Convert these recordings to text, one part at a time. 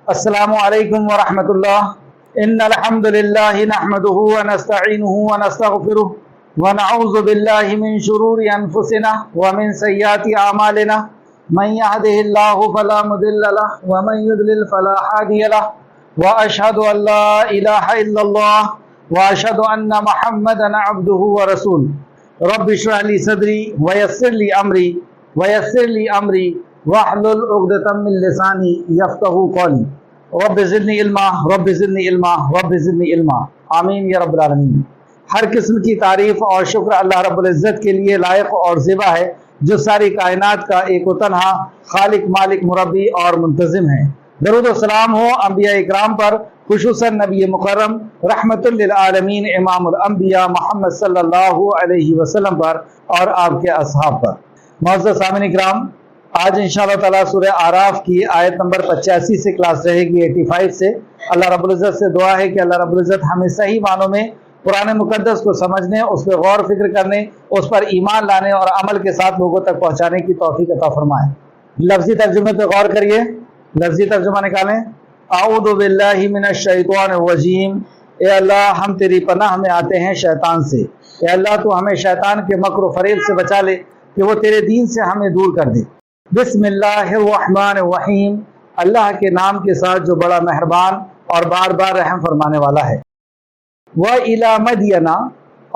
السلام علیکم ورحمۃ اللہ۔ ان الحمد للہ نحمده ونستعینه ونستغفره ونعوذ باللہ من شرور انفسنا ومن سیئات اعمالنا من يهده الله فلا مضل له ومن يضلل فلا هادي له واشهد ان لا اله الا الله واشهد ان محمدا عبده ورسوله۔ رب اشرح لي صدری ويسر لي امری واحلل عقدۃ من لسانی یفقهوا قولی۔ رب زدنی علما رب زدنی علما رب زدنی علما، آمین یا رب العالمین۔ ہر قسم کی تعریف اور شکر اللہ رب العزت کے لیے لائق اور زیبا ہے، جو ساری کائنات کا ایک و تنہا خالق، مالک، مربی اور منتظم ہے۔ درود و سلام ہو انبیاء اکرام پر، خصوصاً نبی مکرم رحمت للعالمین امام الانبیاء محمد صلی اللہ علیہ وسلم پر اور آپ کے اصحاب پر۔ معزز سامعین اکرام، آج انشاءاللہ تعالیٰ سورہ اعراف کی آیت نمبر 85 سے کلاس رہے گی، 85 سے۔ اللہ رب العزت سے دعا ہے کہ اللہ رب العزت ہمیں صحیح معنوں میں قرآن مقدس کو سمجھنے، اس پہ غور فکر کرنے، اس پر ایمان لانے اور عمل کے ساتھ لوگوں تک پہنچانے کی توفیق عطا فرمائے۔ لفظی ترجمے پہ غور کریے، لفظی ترجمہ نکالیں۔ اعوذ باللہ من الشیطان الرجیم، اے اللہ ہم تیری پناہ میں آتے ہیں شیطان سے۔ اے اللہ تو ہمیں شیطان کے مکر و فریب سے بچا لے کہ وہ تیرے دین سے ہمیں دور کر دے۔ بسم اللہ الرحمن الرحیم، اللہ کے نام کے ساتھ جو بڑا مہربان اور بار بار رحم فرمانے والا ہے۔ وَإِلَى مَدْيَنَ،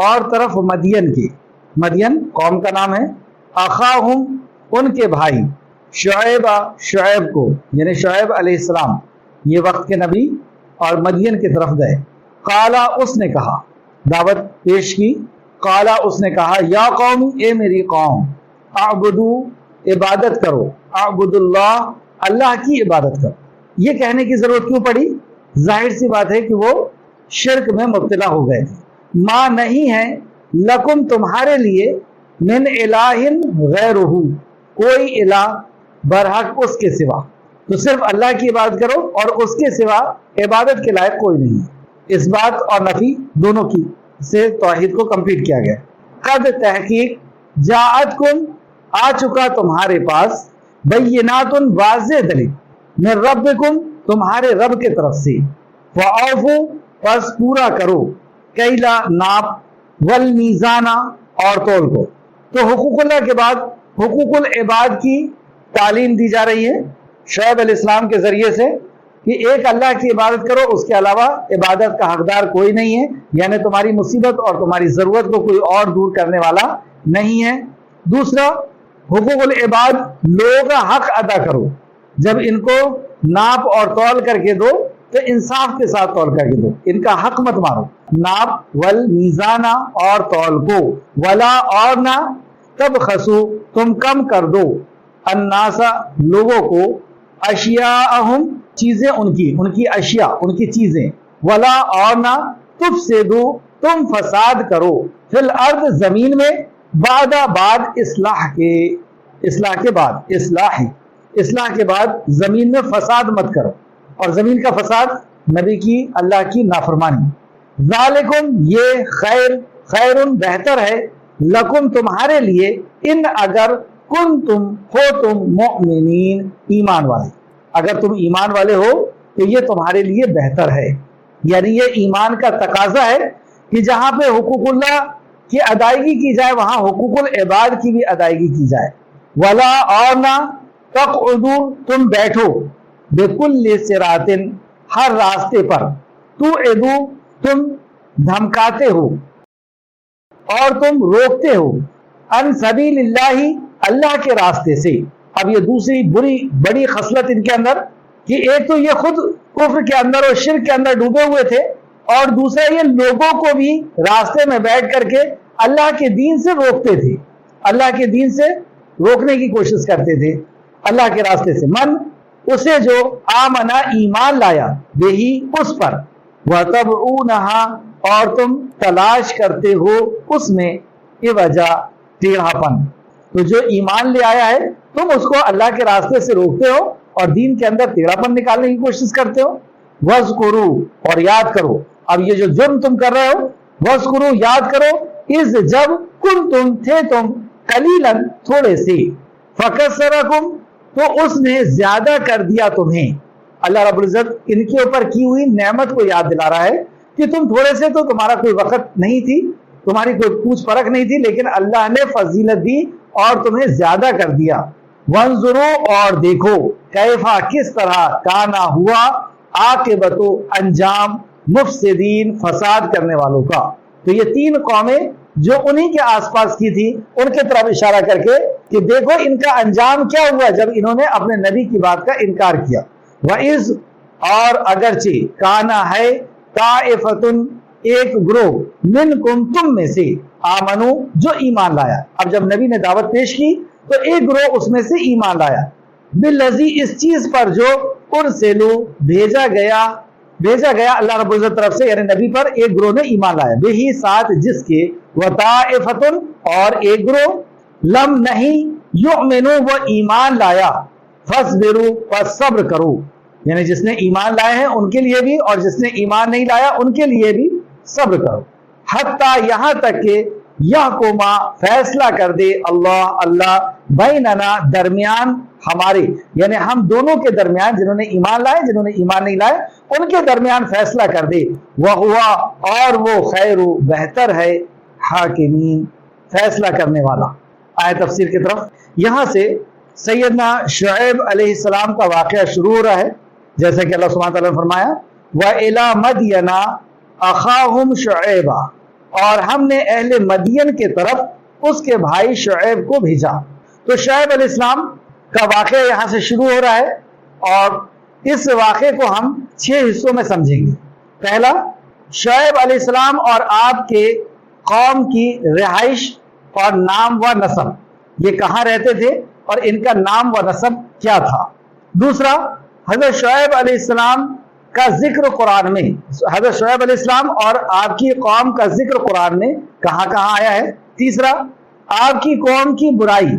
اور طرف مدین کے، مدین قوم کا نام ہے۔ اخاہم، ان کے بھائی، شعیب کو، یعنی شعیب علیہ السلام، یہ وقت کے نبی، اور مدین کی طرف گئے۔ قالا، اس نے کہا، دعوت پیش کی۔ قالا، اس نے کہا، یا قوم، اے میری قوم، اعبدو، عبادت کرو، اعبد اللہ، اللہ کی عبادت کرو۔ یہ کہنے کی ضرورت کیوں پڑی؟ ظاہر سی بات ہے کہ وہ شرک میں مبتلا ہو گئے تھے۔ ما نہیں ہے لکم، تمہارے لیے، من الہ غیرہ، کوئی الہ برحق اس کے سوا، تو صرف اللہ کی عبادت کرو اور اس کے سوا عبادت کے لائق کوئی نہیں۔ اس بات اور نفی دونوں کی سے توحید کو کمپلیٹ کیا گیا۔ قد، تحقیق، جاءتکم، آ چکا تمہارے پاس، بینات، واضح دلیل، من ربکم، تمہارے رب کے طرف سے، فاوفوا، پس پورا کرو، کیلا، ناپ، والمیزان، اور تول کو۔ تو حقوق اللہ کے بعد حقوق العباد کی تعلیم دی جا رہی ہے شعیب علیہ السلام کے ذریعے سے، کہ ایک اللہ کی عبادت کرو، اس کے علاوہ عبادت کا حقدار کوئی نہیں ہے، یعنی تمہاری مصیبت اور تمہاری ضرورت کو کوئی اور دور کرنے والا نہیں ہے۔ دوسرا، حقوق العباد، لوگوں کا حق ادا کرو، جب ان کو ناپ اور تول کر کے دو تو انصاف کے ساتھ تول کر کے دو، ان کا حق مت مارو۔ ناپ، والمیزان، اور تول کو، ولا، اور نہ، تبخسو، تم کم کر دو، الناس، لوگوں کو، اشیاءہم، چیزیں ان کی اشیاء، ان کی چیزیں، ولا، اور نہ، تفسدو، تم فساد کرو، فی الارض، زمین میں، بعد اصلاح کے بعد زمین میں فساد مت کرو، اور زمین کا فساد نبی کی، اللہ کی نافرمانی۔ ذالکم، یہ خیر، بہتر ہے، لکم، تمہارے لیے، ان، اگر، کنتم، ہو تم، مؤمنین، ایمان والے، اگر تم ایمان والے ہو تو یہ تمہارے لیے بہتر ہے۔ یعنی یہ ایمان کا تقاضا ہے کہ جہاں پہ حقوق اللہ کی ادائیگی کی جائے وہاں حقوق العباد کی بھی ادائیگی کی جائے۔ ولا، اور نہ، تقعدوا، تم بیٹھو، بکل صراط، ہر راستے پر، توعدوا، تم دھمکاتے ہو اور تم روکتے ہو، عن سبیل اللہ، اللہ کے راستے سے۔ اب یہ دوسری بڑی خصلت ان کے اندر، کہ ایک تو یہ خود کفر کے اندر اور شرک کے اندر ڈوبے ہوئے تھے، اور دوسرا یہ لوگوں کو بھی راستے میں بیٹھ کر کے اللہ کے دین سے روکتے تھے، اللہ کے دین سے روکنے کی کوشش کرتے تھے، اللہ کے راستے سے۔ من، اسے جو، آمنا، ایمان لایا، بہی، اس پر، وَتَبْعُونَهَا، اور تم تلاش کرتے ہو اس میں، وجہ، ٹیڑھا پن۔ تو جو ایمان لے آیا ہے تم اس کو اللہ کے راستے سے روکتے ہو اور دین کے اندر ٹیڑھا پن نکالنے کی کوشش کرتے ہو۔ وَاذْكُرُوا، اور یاد کرو، اب یہ جو جرم تم کر رہے ہو، وَاذْكُرُوا، یاد کرو، اذ، جب، کنتم، تھے تم، قلیلاً، تھوڑے سے، فَكَسَّرَكُمْ، تو اس نے زیادہ کر دیا تمہیں، اللہ رب العزت ان کے اوپر کی ہوئی نعمت کو یاد دلا رہا ہے کہ تم تھوڑے سے تو تمہارا کوئی وقت نہیں تھی، تمہاری کوئی پوچھ پرکھ نہیں تھی، لیکن اللہ نے فضیلت دی اور تمہیں زیادہ کر دیا۔ وانظروا اور دیکھو، کیفا کس طرح، کانا ہوا، عاقبت انجام، مفسدین فساد کرنے والوں کا۔ تو یہ تین قومیں جو انہی کے آس پاس کی تھی، ان کے طرف اشارہ کر کے کہ دیکھو ان کا انجام کیا ہوا جب انہوں نے اپنے نبی کی بات کا انکار کیا۔ وَإِذْ اور اگرچہ، کانا ہے، طائفتن ایک گروہ، منکم تم میں سے، آمنو جو ایمان لایا۔ اب جب نبی نے دعوت پیش کی تو ایک گروہ اس میں سے ایمان لایا، بالذی اس چیز پر جو ارسلو بھیجا گیا اللہ رب العزت طرف سے، یعنی نبی پر ایک گروہ نے ایمان لایا، بہی ساتھ جس کے، وطائفتن اور ایک گروہ، لم نہیں، یؤمنو وہ ایمان لایا، فاصبروا پس صبر کرو، یعنی جس نے ایمان لائے ہیں ان کے لیے بھی اور جس نے ایمان نہیں لایا ان کے لیے بھی صبر کرو، حتیٰ یہاں تک کہ یحکما فیصلہ کر دے اللہ بیننا درمیان ہمارے، یعنی ہم دونوں کے درمیان، جنہوں نے ایمان لائے جنہوں نے ایمان نہیں لائے ان کے درمیان فیصلہ کر دے، وہوا اور وہ خیر بہتر ہے، حاکمین فیصلہ کرنے والا۔ آئے تفسیر کی طرف، یہاں سے سیدنا شعیب علیہ السلام کا واقعہ شروع ہو رہا ہے، جیسا کہ اللہ سبحانہ وتعالیٰ نے فرمایا وَإِلَى مَدْيَنَ أَخَاهُمْ شُعَيْبًا، اور ہم نے اہل مدین کے طرف اس کے بھائی شعیب کو بھیجا۔ تو شعیب علیہ السلام کا واقعہ یہاں سے شروع ہو رہا ہے اور اس واقعے کو ہم 6 حصوں میں سمجھیں گے۔ پہلا، شعیب علیہ السلام اور آپ کے قوم کی رہائش اور نام و نسب، یہ کہاں رہتے تھے اور ان کا نام و نسب کیا تھا۔ دوسرا، حضرت شعیب علیہ السلام کا ذکر قرآن میں، حضرت شعیب علیہ السلام اور آپ کی قوم کا ذکر قرآن میں کہاں کہاں آیا ہے۔ تیسرا، آپ کی قوم کی برائی،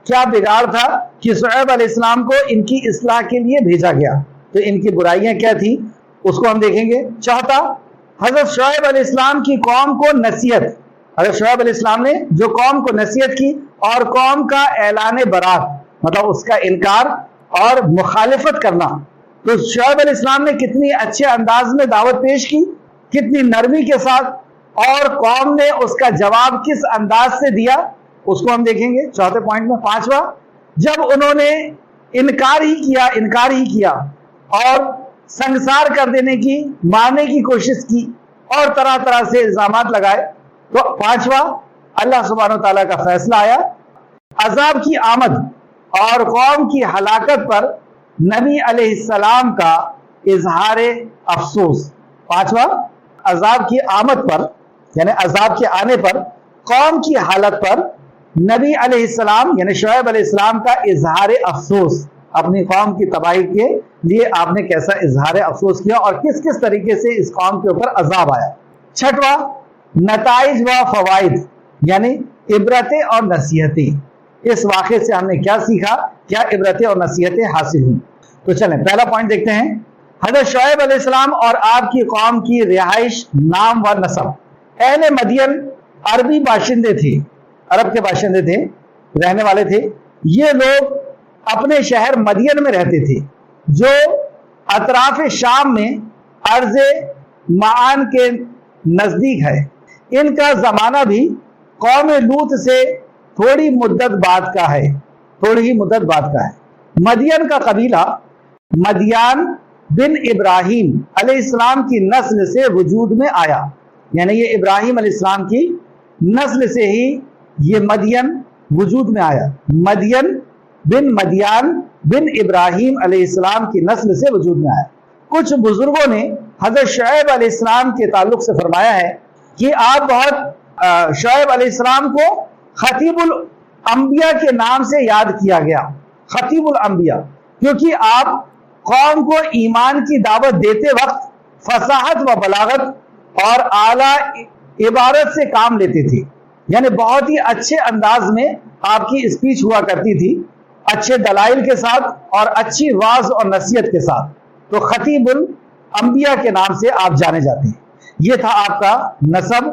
کیا بگاڑ تھا کہ شعیب علیہ السلام کو ان کی اصلاح کے لیے بھیجا گیا، تو ان کی برائیاں کیا تھی اس کو ہم دیکھیں گے۔ چوتھا، حضرت شعیب علیہ السلام کی قوم کو نصیحت، حضرت شعیب علیہ السلام نے جو قوم کو نصیحت کی اور قوم کا اعلان برات، مطلب اس کا انکار اور مخالفت کرنا، تو شعیب علیہ السلام نے کتنی اچھے انداز میں دعوت پیش کی، کتنی نرمی کے ساتھ، اور قوم نے اس کا جواب کس انداز سے دیا اس کو ہم دیکھیں گے چوتھے پوائنٹ میں۔ پانچواں، جب انہوں نے انکار ہی کیا اور سنگسار کر دینے کی، مارنے کی کوشش کی اور طرح طرح سے الزامات لگائے، تو پانچواں اللہ سبحانہ وتعالیٰ کا فیصلہ آیا، عذاب کی آمد اور قوم کی ہلاکت پر نبی علیہ السلام کا اظہار افسوس۔ پانچواں، عذاب کی آمد پر، یعنی عذاب کے آنے پر، قوم کی حالت پر نبی علیہ السلام یعنی شعیب علیہ السلام کا اظہار افسوس، اپنی قوم کی تباہی کے لیے آپ نے کیسا اظہار افسوس کیا اور کس کس طریقے سے اس قوم کے اوپر عذاب آیا۔ چھٹواں، نتائج و فوائد، یعنی عبرتیں اور نصیحتیں، اس واقعے سے ہم نے کیا سیکھا، کیا عبرتیں اور نصیحتیں حاصل ہوئیں۔ تو چلیں پہلا پوائنٹ دیکھتے ہیں، حضرت شعیب علیہ السلام اور آپ کی قوم کی رہائش، نام و نسب۔ اہل مدین عربی باشندے تھے، عرب کے باشندے تھے، رہنے والے تھے۔ یہ لوگ اپنے شہر مدین میں رہتے تھے جو اطراف شام میں ارض معان کے نزدیک ہے۔ ان کا زمانہ بھی قوم لوط سے تھوڑی مدت بعد کا ہے، تھوڑی ہی مدت بعد کا ہے۔ مدین کا قبیلہ مدیان بن ابراہیم علیہ السلام کی نسل سے وجود میں آیا، یعنی یہ ابراہیم علیہ السلام کی نسل سے ہی یہ مدین وجود میں آیا۔ مدیان بن ابراہیم علیہ السلام کی نسل سے وجود میں آیا۔ کچھ بزرگوں نے حضرت شعیب علیہ السلام کے تعلق سے فرمایا ہے کہ آپ شعیب علیہ السلام کو خطیب الانبیاء کے نام سے یاد کیا گیا، خطیب الانبیاء، کیونکہ آپ قوم کو ایمان کی دعوت دیتے وقت فصاحت و بلاغت اور اعلیٰ عبارت سے کام لیتے تھے، یعنی بہت ہی اچھے انداز میں آپ کی اسپیچ ہوا کرتی تھی، اچھے دلائل کے ساتھ اور اچھی واعظ اور نصیحت کے ساتھ، تو خطیب الانبیاء کے نام سے آپ جانے جاتے ہیں۔ یہ تھا آپ کا نسب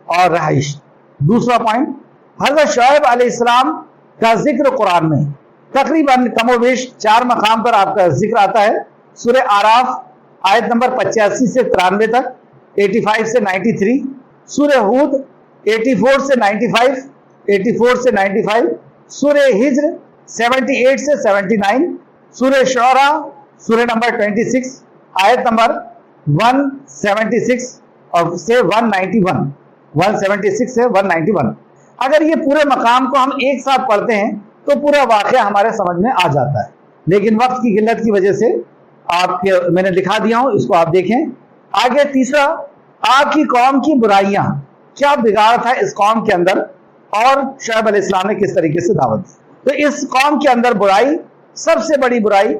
اور رہائش۔ دوسرا پوائنٹ، حضرت شعیب علیہ السلام کا ذکر قرآن میں تقریباً کم و بیش 4 مقام پر آپ کا ذکر آتا ہے۔ سورہ آراف آیت نمبر 85 سے 93 تک، 85 سے 93، سورہ ہود 84 سے 95، 84 سے 95، سورہ ہجر 78 سے 79، سورہ شعراء سورہ نمبر 26 آیت نمبر 176 اور سے 191، 176 سے 191۔ اگر یہ پورے مقام کو ہم ایک ساتھ پڑھتے ہیں تو پورا واقعہ ہمارے سمجھ میں آ جاتا ہے، لیکن وقت کی قلت کی وجہ سے میں نے دکھا دیا ہوں، اس کو آپ دیکھیں۔ آگے تیسرا، آپ کی قوم کی برائیاں، کیا بگاڑ تھا اس قوم کے اندر اور شعیب علیہ السلام نے کس طریقے سے دعوت دی۔ تو اس قوم کے اندر برائی، سب سے بڑی برائی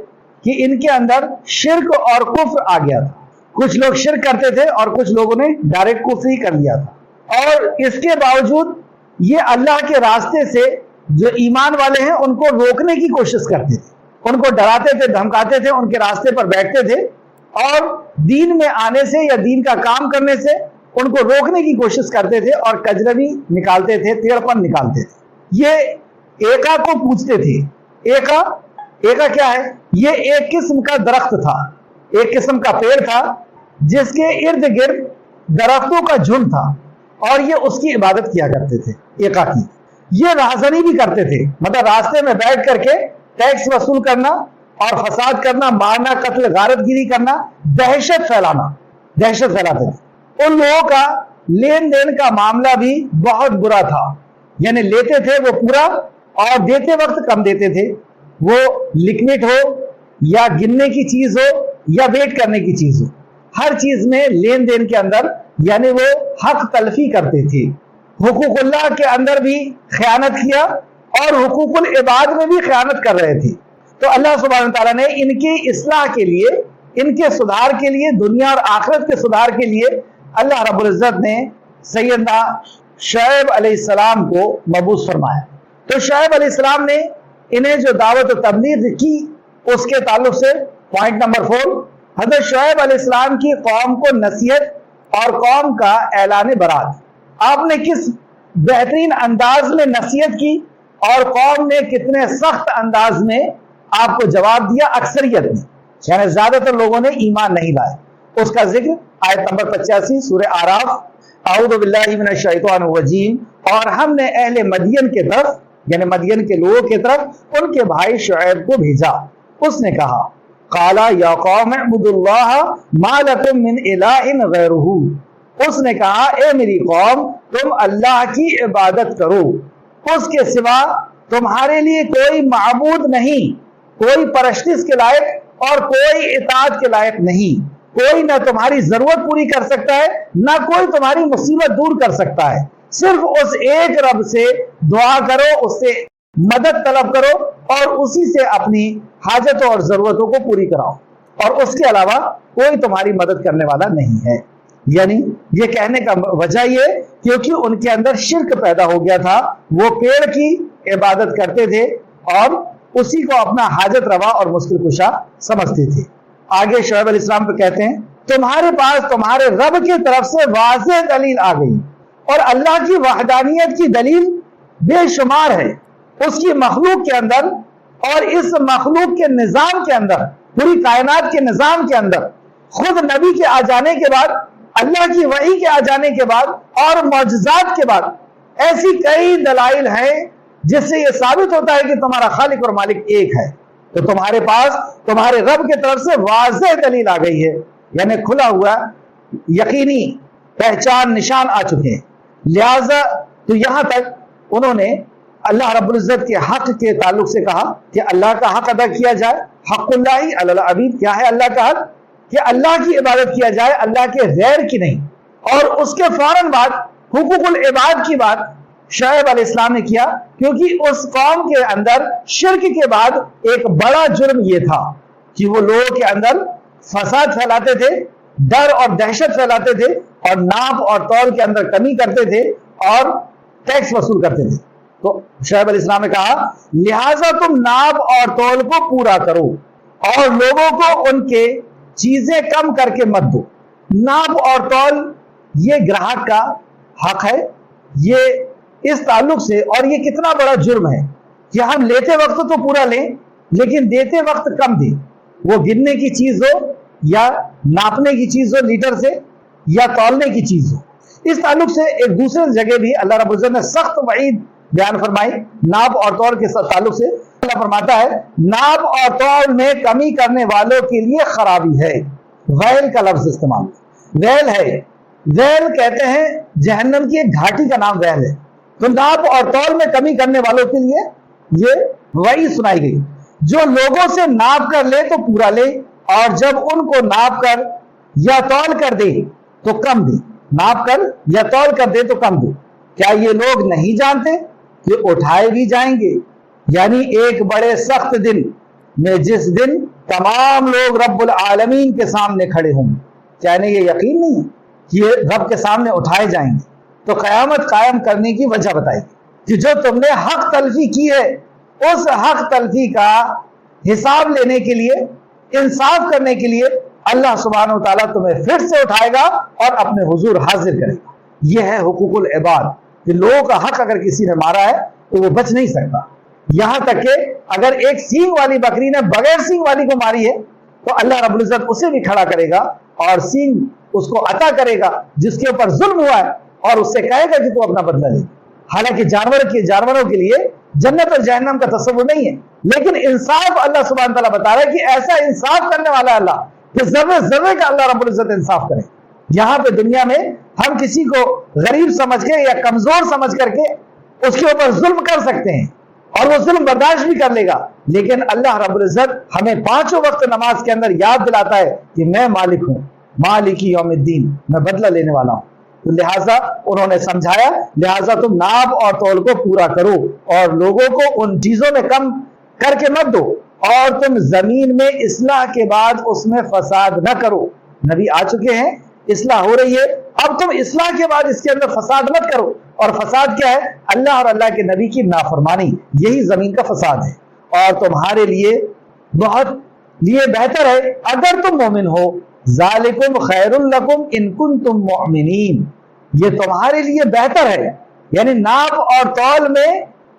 کہ ان کے اندر شرک اور کفر آ گیا تھا۔ کچھ لوگ شرک کرتے تھے اور کچھ لوگوں نے ڈائریکٹ کفر ہی کر لیا تھا، اور اس کے باوجود یہ اللہ کے راستے سے جو ایمان والے ہیں ان کو روکنے کی کوشش کرتے تھے، ان کو ڈراتے تھے، دھمکاتے تھے، ان کے راستے پر بیٹھتے تھے اور دین میں آنے سے یا دین کا کام کرنے سے ان کو روکنے کی کوشش کرتے تھے اور کجروی نکالتے تھے، ٹیڑھپن نکالتے تھے۔ یہ ایکا کو پوچھتے تھے۔ ایکا کیا ہے؟ یہ ایک قسم کا درخت تھا، ایک قسم کا پیڑ تھا جس کے ارد گرد درختوں کا جھنڈ تھا، اور یہ اس کی عبادت کیا کرتے تھے ایکا کی۔ یہ راہزنی بھی کرتے تھے، مطلب راستے میں بیٹھ کر کے ٹیکس وصول کرنا اور فساد کرنا، مارنا، قتل، غارت گیری کرنا، دہشت پھیلانا، دہشت پھیلاتے تھے۔ ان لوگوں کا لین دین کا معاملہ بھی بہت برا تھا، یعنی لیتے تھے وہ پورا اور دیتے وقت کم دیتے تھے، وہ لکوڈ ہو یا گننے کی چیز ہو یا ویٹ کرنے کی چیز ہو، ہر چیز میں لین دین کے اندر یعنی وہ حق تلفی کرتے تھے۔ حقوق اللہ کے اندر بھی خیانت کیا اور حقوق العباد میں بھی خیانت کر رہے تھے۔ تو اللہ سبحانہ تعالیٰ نے ان کی اصلاح کے لیے، ان کے صدار کے لیے، دنیا اور آخرت کے صدار کے لیے اللہ رب العزت نے سیدنا شعیب علیہ السلام کو مبعوث فرمایا۔ تو شعیب علیہ السلام نے انہیں جو دعوت و تبلیغ کی، اس کے تعلق سے پوائنٹ نمبر 4، حضرت شعیب علیہ السلام کی قوم کو نصیحت اور قوم کا اعلان برات۔ آپ نے کس بہترین انداز میں نصیحت کی اور قوم نے کتنے سخت انداز میں آپ کو جواب دیا۔ اکثریت نے، یعنی زیادہ تر لوگوں نے ایمان نہیں لائے۔ اس کا ذکر آیت نمبر 85 سورہ آراف، اعوذ باللہ من الشیطان الرجیم۔ اور ہم نے اہل مدین کے طرف، یعنی مدین کے لوگوں کی طرف ان کے بھائی شعیب کو بھیجا۔ اس نے کہا، قالا یا قوم اعبدوا اللہ ما لکم من الہ غیرہ۔ اس نے کہا، اے میری قوم، تم اللہ کی عبادت کرو، اس کے سوا تمہارے لیے کوئی معبود نہیں، کوئی پرستش کے لائق اور کوئی اطاعت کے لائق نہیں۔ کوئی نہ تمہاری ضرورت پوری کر سکتا ہے، نہ کوئی تمہاری مصیبت دور کر سکتا ہے۔ صرف اس ایک رب سے دعا کرو، اس سے مدد طلب کرو اور اسی سے اپنی حاجتوں اور ضرورتوں کو پوری کراؤ، اور اس کے علاوہ کوئی تمہاری مدد کرنے والا نہیں ہے۔ یعنی یہ کہنے کا وجہ یہ کیونکہ ان کے اندر شرک پیدا ہو گیا تھا، وہ پیڑ کی عبادت کرتے تھے اور اسی کو اپنا حاجت روا اور مشکل کشا سمجھتے تھے۔ آگے شعیب علیہ السلام کو کہتے ہیں، تمہارے پاس تمہارے رب کی طرف سے واضح دلیل آ گئی، اور اللہ کی وحدانیت کی دلیل بے شمار ہے، اس کی مخلوق کے اندر اور اس مخلوق کے نظام کے اندر، پوری کائنات کے نظام کے اندر، خود نبی کے آ جانے کے بعد، اللہ کی وحی کے آ جانے کے بعد اور معجزات کے بعد ایسی کئی دلائل ہیں جس سے یہ ثابت ہوتا ہے کہ تمہارا خالق اور مالک ایک ہے۔ تو تمہارے پاس تمہارے رب کی طرف سے واضح دلیل آ گئی ہے، یعنی کھلا ہوا یقینی پہچان نشان آ چکے ہیں۔ لہذا تو یہاں تک انہوں نے اللہ رب العزت کے حق کے تعلق سے کہا کہ اللہ کا حق ادا کیا جائے، حق اللہ علی العبید۔ کیا ہے اللہ کا حق؟ کہ اللہ کی عبادت کیا جائے، اللہ کے غیر کی نہیں۔ اور اس کے فوراً بعد حقوق العباد کی بات شعیب علیہ السلام نے کیا، کیونکہ اس قوم کے اندر شرک کے بعد ایک بڑا جرم یہ تھا کہ وہ لوگوں کے اندر فساد پھیلاتے تھے، ڈر اور دہشت پھیلاتے تھے، اور ناپ اور تول کے اندر کمی کرتے تھے اور ٹیکس وصول کرتے تھے۔ تو شعیب علیہ السلام نے کہا، لہٰذا تم ناپ اور تول کو پورا کرو اور لوگوں کو ان کے چیزیں کم کر کے مت دو۔ ناپ اور تول یہ گراہک کا حق ہے، یہ اس تعلق سے، اور یہ کتنا بڑا جرم ہے کہ ہم لیتے وقت تو پورا لیں لیکن دیتے وقت کم دیں۔ وہ گننے کی چیز ہو یا ناپنے کی چیز ہو لیٹر سے یا تولنے کی چیز ہو. اس تعلق سے ایک دوسرے جگہ بھی اللہ رب العزت نے سخت وعید بیان فرمائی ناپ اور تول کے تعلق سے. اللہ فرماتا ہے ناپ اور تول میں کمی کرنے والوں کے لیے خرابی ہے. ویل کا لفظ استعمال, ویل ہے, ویل کہتے ہیں جہنم کی ایک گھاٹی کا نام ویل ہے. تو ناپ اور تول میں کمی کرنے والوں کے لیے یہ وعید سنائی گئی. جو لوگوں سے ناپ کر لے تو پورا لے, اور جب ان کو ناپ کر یا تول کر دے تو کم دے. ناپ کر یا تول کر دے تو کم دے. کیا یہ لوگ نہیں جانتے کہ اٹھائے بھی جائیں گے؟ یعنی ایک بڑے سخت دن میں جس دن تمام لوگ رب العالمین کے سامنے کھڑے ہوں گے. کیا انہیں یہ یقین نہیں ہے کہ یہ رب کے سامنے اٹھائے جائیں گے؟ تو قیامت قائم کرنے کی وجہ بتائی کہ جو تم نے حق تلفی کی ہے اس حق تلفی کا حساب لینے کے لیے, انصاف کرنے کے لیے اللہ سبحانہ وتعالیٰ تمہیں پھر سے اٹھائے گا اور اپنے حضور حاضر کرے گا. یہ ہے حقوق العباد کہ لوگوں کا حق اگر کسی نے مارا ہے تو وہ بچ نہیں سکتا. یہاں تک کہ اگر ایک سینگ والی بکری نے بغیر سینگ والی کو ماری ہے تو اللہ رب العزت اسے بھی کھڑا کرے گا اور سینگ اس کو عطا کرے گا جس کے اوپر ظلم ہوا ہے, اور اس سے کہے گا کہ تو اپنا بدلہ لے. حالانکہ جانوروں کے لیے جنت اور جہنم کا تصور نہیں ہے, لیکن انصاف اللہ سبحانہ تعالیٰ بتا رہا ہے کہ ایسا انصاف کرنے والا اللہ کہ ذرے ذرے کا اللہ رب العزت انصاف کرے. یہاں پہ دنیا میں ہم کسی کو غریب سمجھ کے یا کمزور سمجھ کر کے اس کے اوپر ظلم کر سکتے ہیں اور وہ ظلم برداشت بھی کر لے گا, لیکن اللہ رب العزت ہمیں 5 وقت نماز کے اندر یاد دلاتا ہے کہ میں مالک ہوں, مالک یوم الدین, میں بدلہ لینے والا ہوں. تو لہٰذا انہوں نے سمجھایا لہٰذا تم ناپ اور تول کو پورا کرو اور لوگوں کو ان چیزوں میں کم کر کے مت دو, اور تم زمین میں اصلاح کے بعد اس میں فساد نہ کرو. نبی آ چکے ہیں, اصلاح ہو رہی ہے, اب تم اصلاح کے بعد اس کے اندر فساد مت کرو. اور فساد کیا ہے؟ اللہ اور اللہ کے نبی کی نافرمانی, یہی زمین کا فساد ہے. اور تمہارے لیے بہت بہتر ہے اگر تم مومن ہو. ذالکم خیر لکم ان کنتم مؤمنین, یہ تمہارے لیے بہتر ہے. یعنی ناپ اور تول میں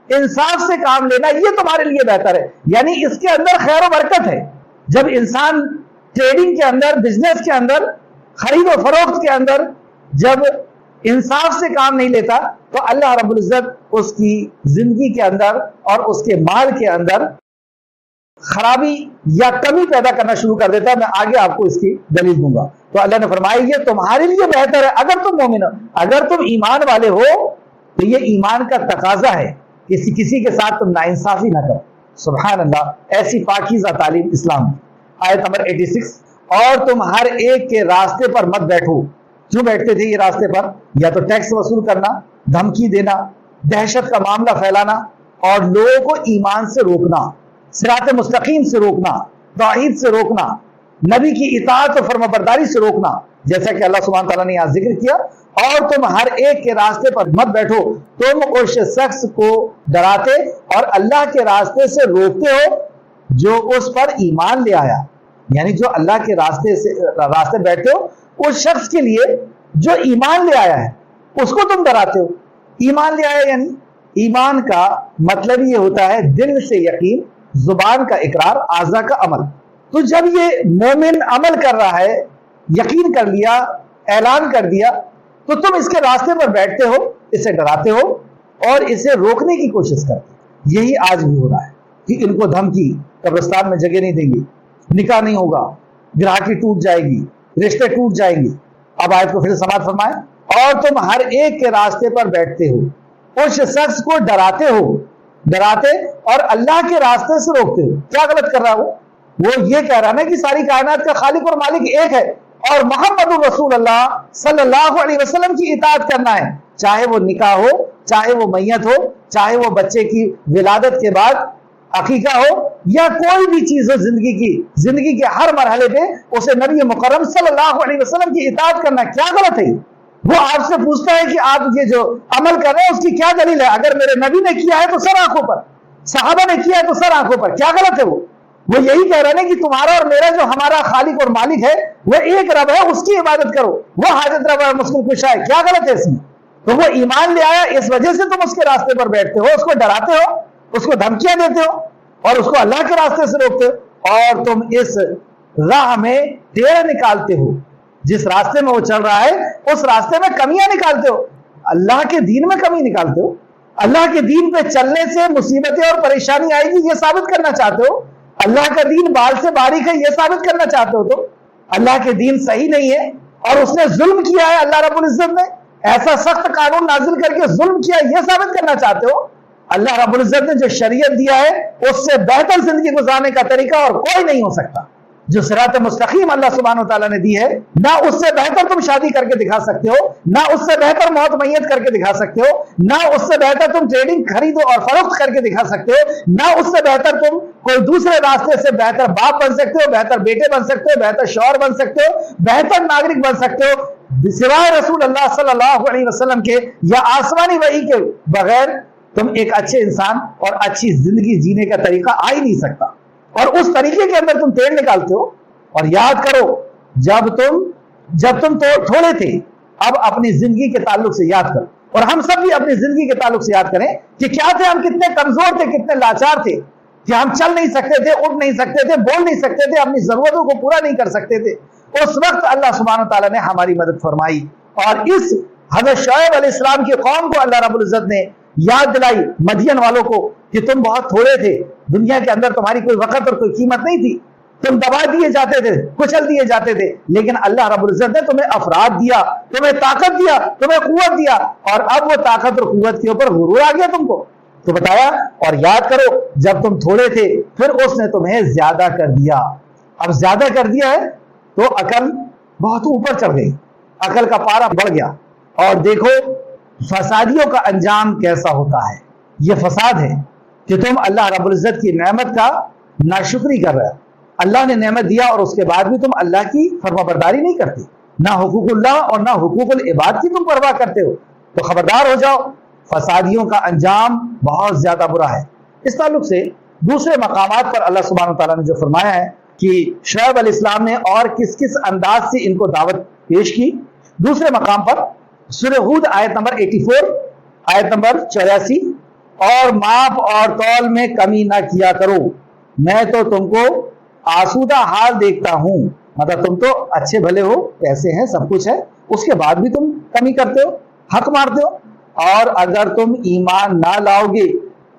انصاف سے کام لینا یہ تمہارے لیے بہتر ہے, یعنی اس کے اندر خیر و برکت ہے. جب انسان ٹریڈنگ کے اندر, بزنس کے اندر, خرید و فروخت کے اندر جب انصاف سے کام نہیں لیتا تو اللہ رب العزت اس کی زندگی کے اندر اور اس کے مال کے اندر خرابی یا کمی پیدا کرنا شروع کر دیتا ہے. میں آگے آپ کو اس کی دلیل دوں گا. تو اللہ نے فرمایا یہ تمہارے لیے بہتر ہے اگر تم مومن ہو, اگر تم ایمان والے ہو تو یہ ایمان کا تقاضا ہے کسی کے ساتھ تم ناانصافی نہ کرو. سبحان اللہ, ایسی پاکیزہ تعلیم اسلام. آیت نمبر 86, اور تم ہر ایک کے راستے پر مت بیٹھو. کیوں بیٹھتے تھے یہ راستے پر؟ یا تو ٹیکس وصول کرنا, دھمکی دینا, دہشت کا معاملہ پھیلانا, اور لوگوں کو ایمان سے روکنا, صراط مستقیم سے روکنا, توحید سے روکنا, نبی کی اطاعت و فرمانبرداری سے روکنا, جیسا کہ اللہ سبحانہ تعالیٰ نے یہاں ذکر کیا. اور تم ہر ایک کے راستے پر مت بیٹھو, تم اس شخص کو ڈراتے اور اللہ کے راستے سے روکتے ہو جو اس پر ایمان لے آیا. یعنی جو اللہ کے راستے بیٹھتے ہو اس شخص کے لیے جو ایمان لے آیا ہے اس کو تم ڈراتے ہو. ایمان لے آیا یعنی ایمان کا مطلب یہ ہوتا ہے دل سے یقین, زبان کا اقرار, اعضاء کا عمل. تو جب یہ مومن عمل کر رہا ہے, یقین کر لیا, اعلان کر دیا, تو تم اس کے راستے پر بیٹھتے ہو, اسے ڈراتے ہو اور اسے روکنے کی کوشش کرتے. یہی آج بھی ہو رہا ہے کہ ان کو دھمکی, قبرستان میں جگہ نہیں دیں گے, نکاح نہیں ہوگا, گراہکی ٹوٹ جائے گی, رشتے ٹوٹ جائیں گے. اب آیت کو پھر سماعت فرمائیں, اور تم ہر ایک کے راستے پر بیٹھتے ہو, اس شخص کو ڈراتے اور اللہ کے راستے سے روکتے ہو. کیا غلط کر رہا ہو؟ وہ یہ کہہ رہا نا کہ ساری کائنات کا خالق اور مالک ایک ہے اور محمد رسول اللہ صلی اللہ علیہ وسلم کی اطاعت کرنا ہے, چاہے وہ نکاح ہو, چاہے وہ میت ہو, چاہے وہ بچے کی ولادت کے بعد عقیقہ ہو, یا کوئی بھی چیز ہو زندگی کے ہر مرحلے پہ اسے نبی مکرم صلی اللہ علیہ وسلم کی اطاعت کرنا. کیا غلط ہے؟ وہ آپ سے پوچھتا ہے کہ آپ یہ جو عمل کر رہے ہیں اس کی کیا دلیل ہے؟ اگر میرے نبی نے کیا ہے تو سر آنکھوں پر, صحابہ نے کیا ہے تو سر آنکھوں پر. کیا غلط ہے؟ وہ یہی کہہ رہے ہیں کہ تمہارا اور میرا جو ہمارا خالق اور مالک ہے وہ ایک رب ہے, اس کی عبادت کرو, وہ حاجت روا ہے, مشکل کشا ہے. کیا غلط ہے اس میں؟ تو وہ ایمان لے آیا, اس وجہ سے تم اس کے راستے پر بیٹھتے ہو, اس کو ڈراتے ہو, اس کو دھمکیاں دیتے ہو اور اس کو اللہ کے راستے سے روکتے ہو. اور تم اس راہ میں ٹیڑھ نکالتے ہو، جس راستے میں وہ چل رہا ہے اس راستے میں کمیاں نکالتے ہو، اللہ کے دین میں کمی نکالتے ہو، اللہ کے دین پہ چلنے سے مصیبتیں اور پریشانی آئے گی یہ ثابت کرنا چاہتے ہو، اللہ کا دین بال سے باریک ہے یہ ثابت کرنا چاہتے ہو، تو اللہ کے دین صحیح نہیں ہے اور اس نے ظلم کیا ہے، اللہ رب العزت نے ایسا سخت قانون نازل کر کے ظلم کیا یہ ثابت کرنا چاہتے ہو، اللہ رب العزت نے جو شریعت دیا ہے اس سے بہتر زندگی گزارنے کا طریقہ اور کوئی نہیں ہو سکتا، جو صراط مستقیم اللہ سبحانہ و تعالیٰ نے دی ہے نہ اس سے بہتر تم شادی کر کے دکھا سکتے ہو، نہ اس سے بہتر موت میت کر کے دکھا سکتے ہو، نہ اس سے بہتر تم ٹریڈنگ خرید اور فروخت کر کے دکھا سکتے ہو، نہ اس سے بہتر تم کوئی دوسرے راستے سے بہتر باپ بن سکتے ہو، بہتر بیٹے بن سکتے ہو، بہتر شوہر بن سکتے ہو، بہتر ناگرک بن سکتے ہو، سوائے رسول اللہ صلی اللہ علیہ وسلم کے یا آسمانی وحی کے بغیر تم ایک اچھے انسان اور اچھی زندگی جینے کا طریقہ آ ہی نہیں سکتا، اور اس طریقے کے اندر تم ٹیڑھ نکالتے ہو۔ اور یاد کرو جب تم تھوڑے تھے، اب اپنی زندگی کے تعلق سے یاد کرو، اور ہم سب بھی اپنی زندگی کے تعلق سے یاد کریں کہ کیا تھے ہم، کتنے کمزور تھے، کتنے لاچار تھے کہ ہم چل نہیں سکتے تھے، اٹھ نہیں سکتے تھے، بول نہیں سکتے تھے، اپنی ضرورتوں کو پورا نہیں کر سکتے تھے۔ اس وقت اللہ سبحانہ تعالیٰ نے ہماری مدد فرمائی، اور اس حضرت شعیب علیہ السلام کی قوم کو اللہ رب العزت نے یاد دلائی، مدین والوں کو، کہ تم بہت تھوڑے تھے، دنیا کے اندر تمہاری کوئی وقت اور کوئی قیمت نہیں تھی، تم دبا دیے جاتے تھے، کچل دیے جاتے تھے، لیکن اللہ رب العزت نے تمہیں افراد دیا، تمہیں طاقت دیا، تمہیں قوت دیا، اور اب وہ طاقت اور قوت کے اوپر غرور آ گیا تم کو، تو بتایا اور یاد کرو جب تم تھوڑے تھے پھر اس نے تمہیں زیادہ کر دیا، اب زیادہ کر دیا ہے تو عقل بہت اوپر چڑھ گئی، عقل کا پارا بڑھ گیا، اور دیکھو فسادیوں کا انجام کیسا ہوتا ہے۔ یہ فساد ہے کہ تم اللہ رب العزت کی نعمت کا ناشکری کر رہے، اللہ نے نعمت دیا اور اس کے بعد بھی تم اللہ کی فرما برداری نہیں کرتے، نہ حقوق اللہ اور نہ حقوق العباد کی تم پرواہ کرتے ہو، تو خبردار ہو جاؤ، فسادیوں کا انجام بہت زیادہ برا ہے۔ اس تعلق سے دوسرے مقامات پر اللہ سبحانہ تعالیٰ نے جو فرمایا ہے کہ شعیب علیہ السلام نے اور کس کس انداز سے ان کو دعوت پیش کی، دوسرے مقام پر سورہ ہود آیت نمبر 84، آیت نمبر 84، اور ماپ اور تول میں کمی نہ کیا کرو، میں تو تم کو آسودہ حال دیکھتا ہوں، مطلب تم تو اچھے بھلے ہو، پیسے ہیں، سب کچھ ہے، اس کے بعد بھی تم کمی کرتے ہو، حق مارتے ہو، اور اگر تم ایمان نہ لاؤ گے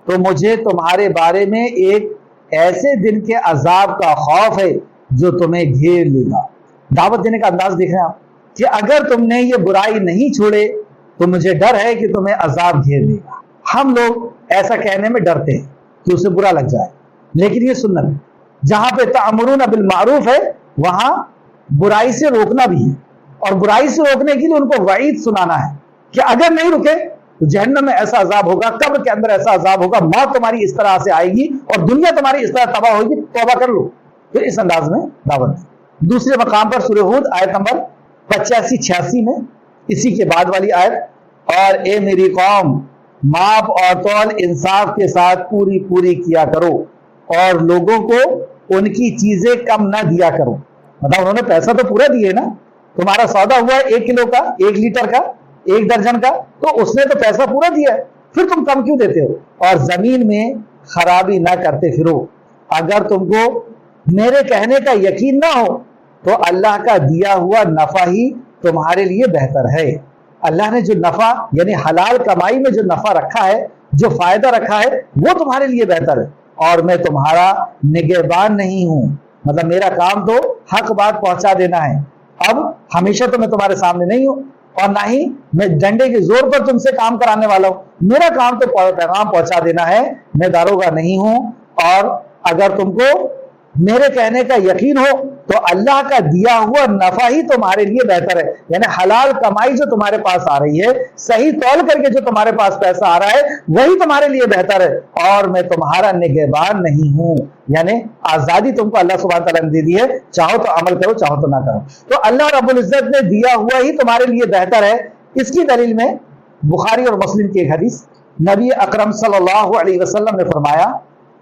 تو مجھے تمہارے بارے میں ایک ایسے دن کے عذاب کا خوف ہے جو تمہیں گھیر لے گا۔ دعوت دینے کا انداز دیکھ رہے ہیں آپ کہ اگر تم نے یہ برائی نہیں چھوڑے تو مجھے ڈر ہے کہ تمہیں عذاب گھیر لے گا۔ ہم لوگ ایسا کہنے میں ڈرتے ہیں کہ اسے برا لگ جائے، لیکن یہ سنت ہے، جہاں پہ تأمرون بالمعروف ہے وہاں برائی سے روکنا بھی ہے، اور برائی سے روکنے کے لیے ان کو وعید سنانا ہے کہ اگر نہیں رکے تو جہنم میں ایسا عذاب ہوگا، قبر کے اندر ایسا عذاب ہوگا، موت تمہاری اس طرح سے آئے گی اور دنیا تمہاری اس طرح تباہ ہوگی، توبہ کر لو۔ تو اس انداز میں دعوت۔ دوسرے مقام پر سورہ ہود آیت نمبر 85-86 میں اسی کے بعد والی آیت، اور اے میری قوم ماپ اور تول انصاف کے ساتھ پوری پوری کیا کرو، اور لوگوں کو ان کی چیزیں کم نہ دیا کرو۔ مطلب انہوں نے پیسہ تو پورا دیے نا، تمہارا سودا ہوا ہے 1 کلو کا، 1 لیٹر کا، 1 درجن کا، تو اس نے تو پیسہ پورا دیا ہے، پھر تم کم کیوں دیتے ہو؟ اور زمین میں خرابی نہ کرتے پھرو، اگر تم کو میرے کہنے کا یقین نہ ہو تو اللہ کا دیا ہوا نفع ہی تمہارے لیے بہتر ہے۔ اللہ نے جو نفع یعنی حلال کمائی میں جو نفع رکھا ہے، جو فائدہ رکھا ہے، وہ تمہارے لیے بہتر ہے، اور میں تمہارا نگہبان نہیں ہوں، مطلب میرا کام تو حق بات پہنچا دینا ہے، اب ہمیشہ تو میں تمہارے سامنے نہیں ہوں، اور نہ ہی میں ڈنڈے کے زور پر تم سے کام کرانے والا ہوں، میرا کام تو پیغام پہنچا دینا ہے، میں داروغہ نہیں ہوں، اور اگر تم کو میرے کہنے کا یقین ہو تو اللہ کا دیا ہوا نفع ہی تمہارے لیے بہتر ہے، یعنی حلال کمائی جو تمہارے پاس آ رہی ہے، صحیح تول کر کے جو تمہارے پاس پیسہ آ رہا ہے، وہی تمہارے لیے بہتر ہے، اور میں تمہارا نگہبان نہیں ہوں، یعنی آزادی تم کو اللہ سبحانہ تعالیٰ نے دے دی ہے، چاہو تو عمل کرو، چاہو تو نہ کرو، تو اللہ رب العزت نے دیا ہوا ہی تمہارے لیے بہتر ہے۔ اس کی دلیل میں بخاری اور مسلم کی ایک حدیث، نبی اکرم صلی اللہ علیہ وسلم نے فرمایا،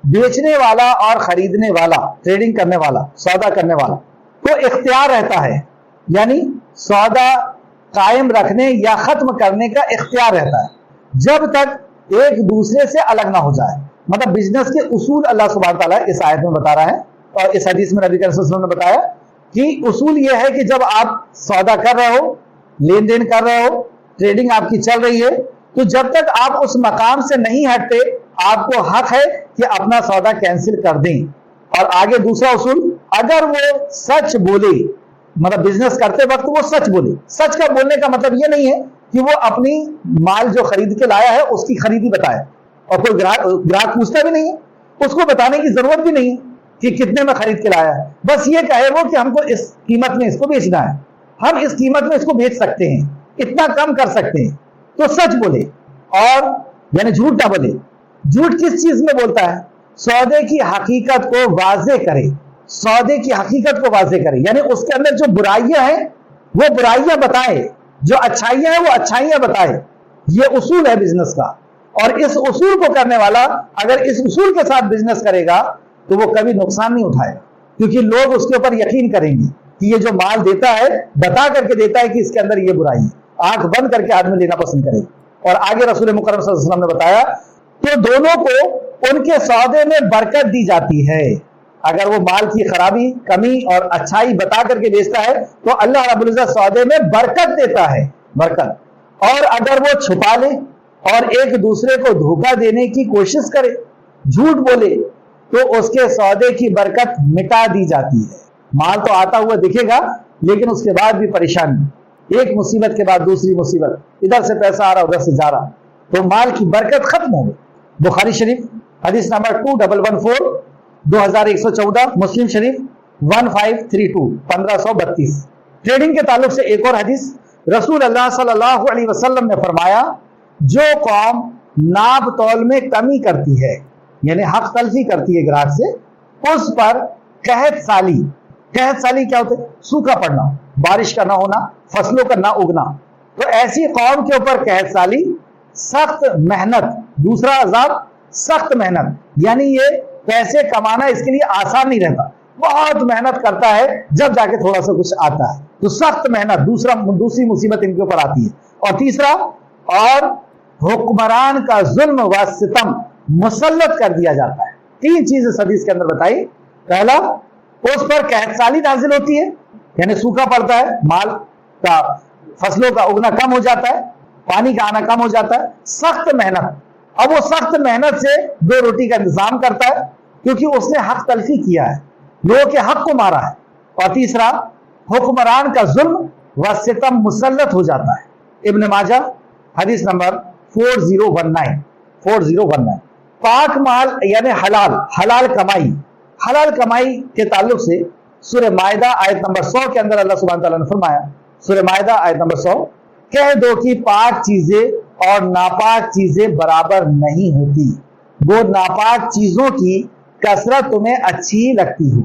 بیچنے والا اور خریدنے والا، ٹریڈنگ کرنے والا، سودا کرنے والا کو اختیار رہتا ہے، یعنی سودا قائم رکھنے یا ختم کرنے کا اختیار رہتا ہے جب تک ایک دوسرے سے الگ نہ ہو جائے۔ مطلب بزنس کے اصول اللہ سبحانہ تعالیٰ اس آیت میں بتا رہا ہے اور اس حدیث میں نبی کریم صلی اللہ علیہ وسلم نے بتایا کہ اصول یہ ہے کہ جب آپ سودا کر رہے ہو، لین دین کر رہے ہو، ٹریڈنگ آپ کی چل رہی ہے، تو جب تک آپ اس مقام سے نہیں ہٹتے آپ کو حق ہے کہ اپنا سودا کینسل کر دیں۔ اور آگے دوسرا اصول، اگر وہ سچ بولے، مطلب بزنس کرتے وقت وہ سچ بولے۔ سچ کا بولنے کا مطلب یہ نہیں ہے کہ وہ اپنی مال جو خرید کے لایا ہے اس کی خریدی بتائے، اور کوئی گراہک پوچھتا بھی نہیں ہے، اس کو بتانے کی ضرورت بھی نہیں ہے کہ کتنے میں خرید کے لایا ہے، بس یہ کہے وہ کہ ہم کو اس قیمت میں اس کو بیچنا ہے، ہم اس قیمت میں اس کو بیچ سکتے ہیں، اتنا کم کر سکتے ہیں، تو سچ بولے، اور یعنی جھوٹ نہ بولے۔ جھوٹ کس چیز میں بولتا ہے؟ سودے کی حقیقت کو واضح کرے، سودے کی حقیقت کو واضح کرے، یعنی اس کے اندر جو برائیاں ہیں وہ برائیاں بتائے، جو اچھائیاں ہیں وہ اچھائیاں بتائے۔ یہ اصول ہے بزنس کا، اور اس اصول کو کرنے والا اگر اس اصول کے ساتھ بزنس کرے گا تو وہ کبھی نقصان نہیں اٹھائے گا، کیونکہ لوگ اس کے اوپر یقین کریں گے کہ یہ جو مال دیتا ہے بتا کر کے دیتا ہے کہ اس کے اندر یہ برائی ہے، آنکھ بند کر کے آدمی لینا پسند کرے گا۔ اور آگے رسول مکرم صلی اللہ علیہ وسلم نے بتایا کہ دونوں کو ان کے سودے میں برکت دی جاتی ہے۔ اگر وہ مال کی خرابی، کمی اور اچھائی بتا کر کے بیچتا ہے تو اللہ رب العزت سودے میں برکت دیتا ہے، برکت۔ اور اگر وہ چھپا لے اور ایک دوسرے کو دھوکہ دینے کی کوشش کرے، جھوٹ بولے، تو اس کے سودے کی برکت مٹا دی جاتی ہے۔ مال تو آتا ہوا دکھے گا لیکن اس کے بعد بھی پریشانی، ایک مصیبت کے بعد دوسری مصیبت، ادھر سے پیسہ آ رہا ادھر سے جا رہا، تو مال کی برکت ختم ہو گئی۔ بخاری شریف حدیث نمبر 2114، 2114، مسلم شریف 1532، 1532۔ ٹریڈنگ کے تعلق سے ایک اور حدیث، رسول اللہ صلی اللہ علیہ وسلم نے فرمایا جو قوم ناب تول میں کمی کرتی ہے، یعنی حق تلفی کرتی ہے گراہک سے، اس پر قحط سالی، قحط سالی کیا ہوتا ہے؟ سوکھا پڑنا، بارش کا نہ ہونا، فصلوں کا نہ اگنا، تو ایسی قوم کے اوپر قحط سالی، سخت محنت، دوسرا عذاب سخت محنت، یعنی یہ پیسے کمانا اس کے لیے آسان نہیں رہتا، بہت محنت کرتا ہے جب جا کے تھوڑا سا کچھ آتا ہے، تو سخت محنت دوسری مصیبت ان کے اوپر آتی ہے۔ اور تیسرا، اور حکمران کا ظلم و ستم مسلط کر دیا جاتا ہے۔ تین چیزیں حدیث کے اندر بتائی۔ پہلا، اس پر قحط سالی نازل ہوتی ہے، یعنی سوکھا پڑتا ہے، مال کا، فصلوں کا اگنا کم ہو جاتا ہے، پانی کا آنا کم ہو جاتا ہے۔ سخت محنت، اب وہ سخت محنت سے دو روٹی کا انتظام کرتا ہے کیونکہ اس نے حق تلفی کیا ہے، لوگوں کے حق کو مارا ہے۔ اور تیسرا، حکمران کا ظلم و ستم مسلط ہو جاتا ہے۔ ابن ماجہ حدیث نمبر 4019۔ پاک مال یعنی حلال کمائی، حلال کمائی کے تعلق سے سورہ مائدہ آیت نمبر 100 کے اندر اللہ سبحانہ تعالیٰ نے فرمایا، سورہ مائدہ آیت نمبر 100، کہہ دو کہ پاک چیزیں اور ناپاک چیزیں برابر نہیں ہوتی، وہ ناپاک چیزوں کی کثرت تمہیں اچھی لگتی ہو۔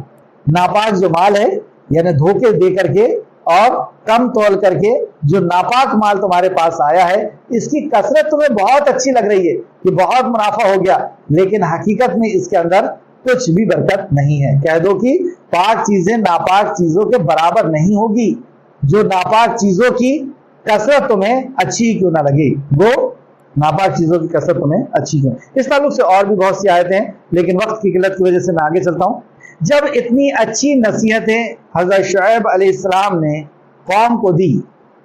ناپاک جو مال ہے، یعنی دھوکے دے کر کے اور کم تول کر کے جو ناپاک مال تمہارے پاس آیا ہے، اس کی کثرت تمہیں بہت اچھی لگ رہی ہے کہ بہت منافع ہو گیا، لیکن حقیقت میں اس کے اندر کچھ بھی برکت نہیں ہے۔ کہہ دو کہ پاک چیزیں ناپاک چیزوں کے برابر نہیں ہوگی، جو ناپاک چیزوں کی کثرت تمہیں اچھی کیوں نہ لگے، وہ ناپاک چیزوں کی کثرت تمہیں اچھی کیوں۔ اس تعلق سے اور بھی بہت سی آیتیں ہیں لیکن وقت کی قلت کی وجہ سے میں آگے چلتا ہوں۔ جب اتنی اچھی نصیحتیں حضرت شعیب علیہ السلام نے قوم کو دی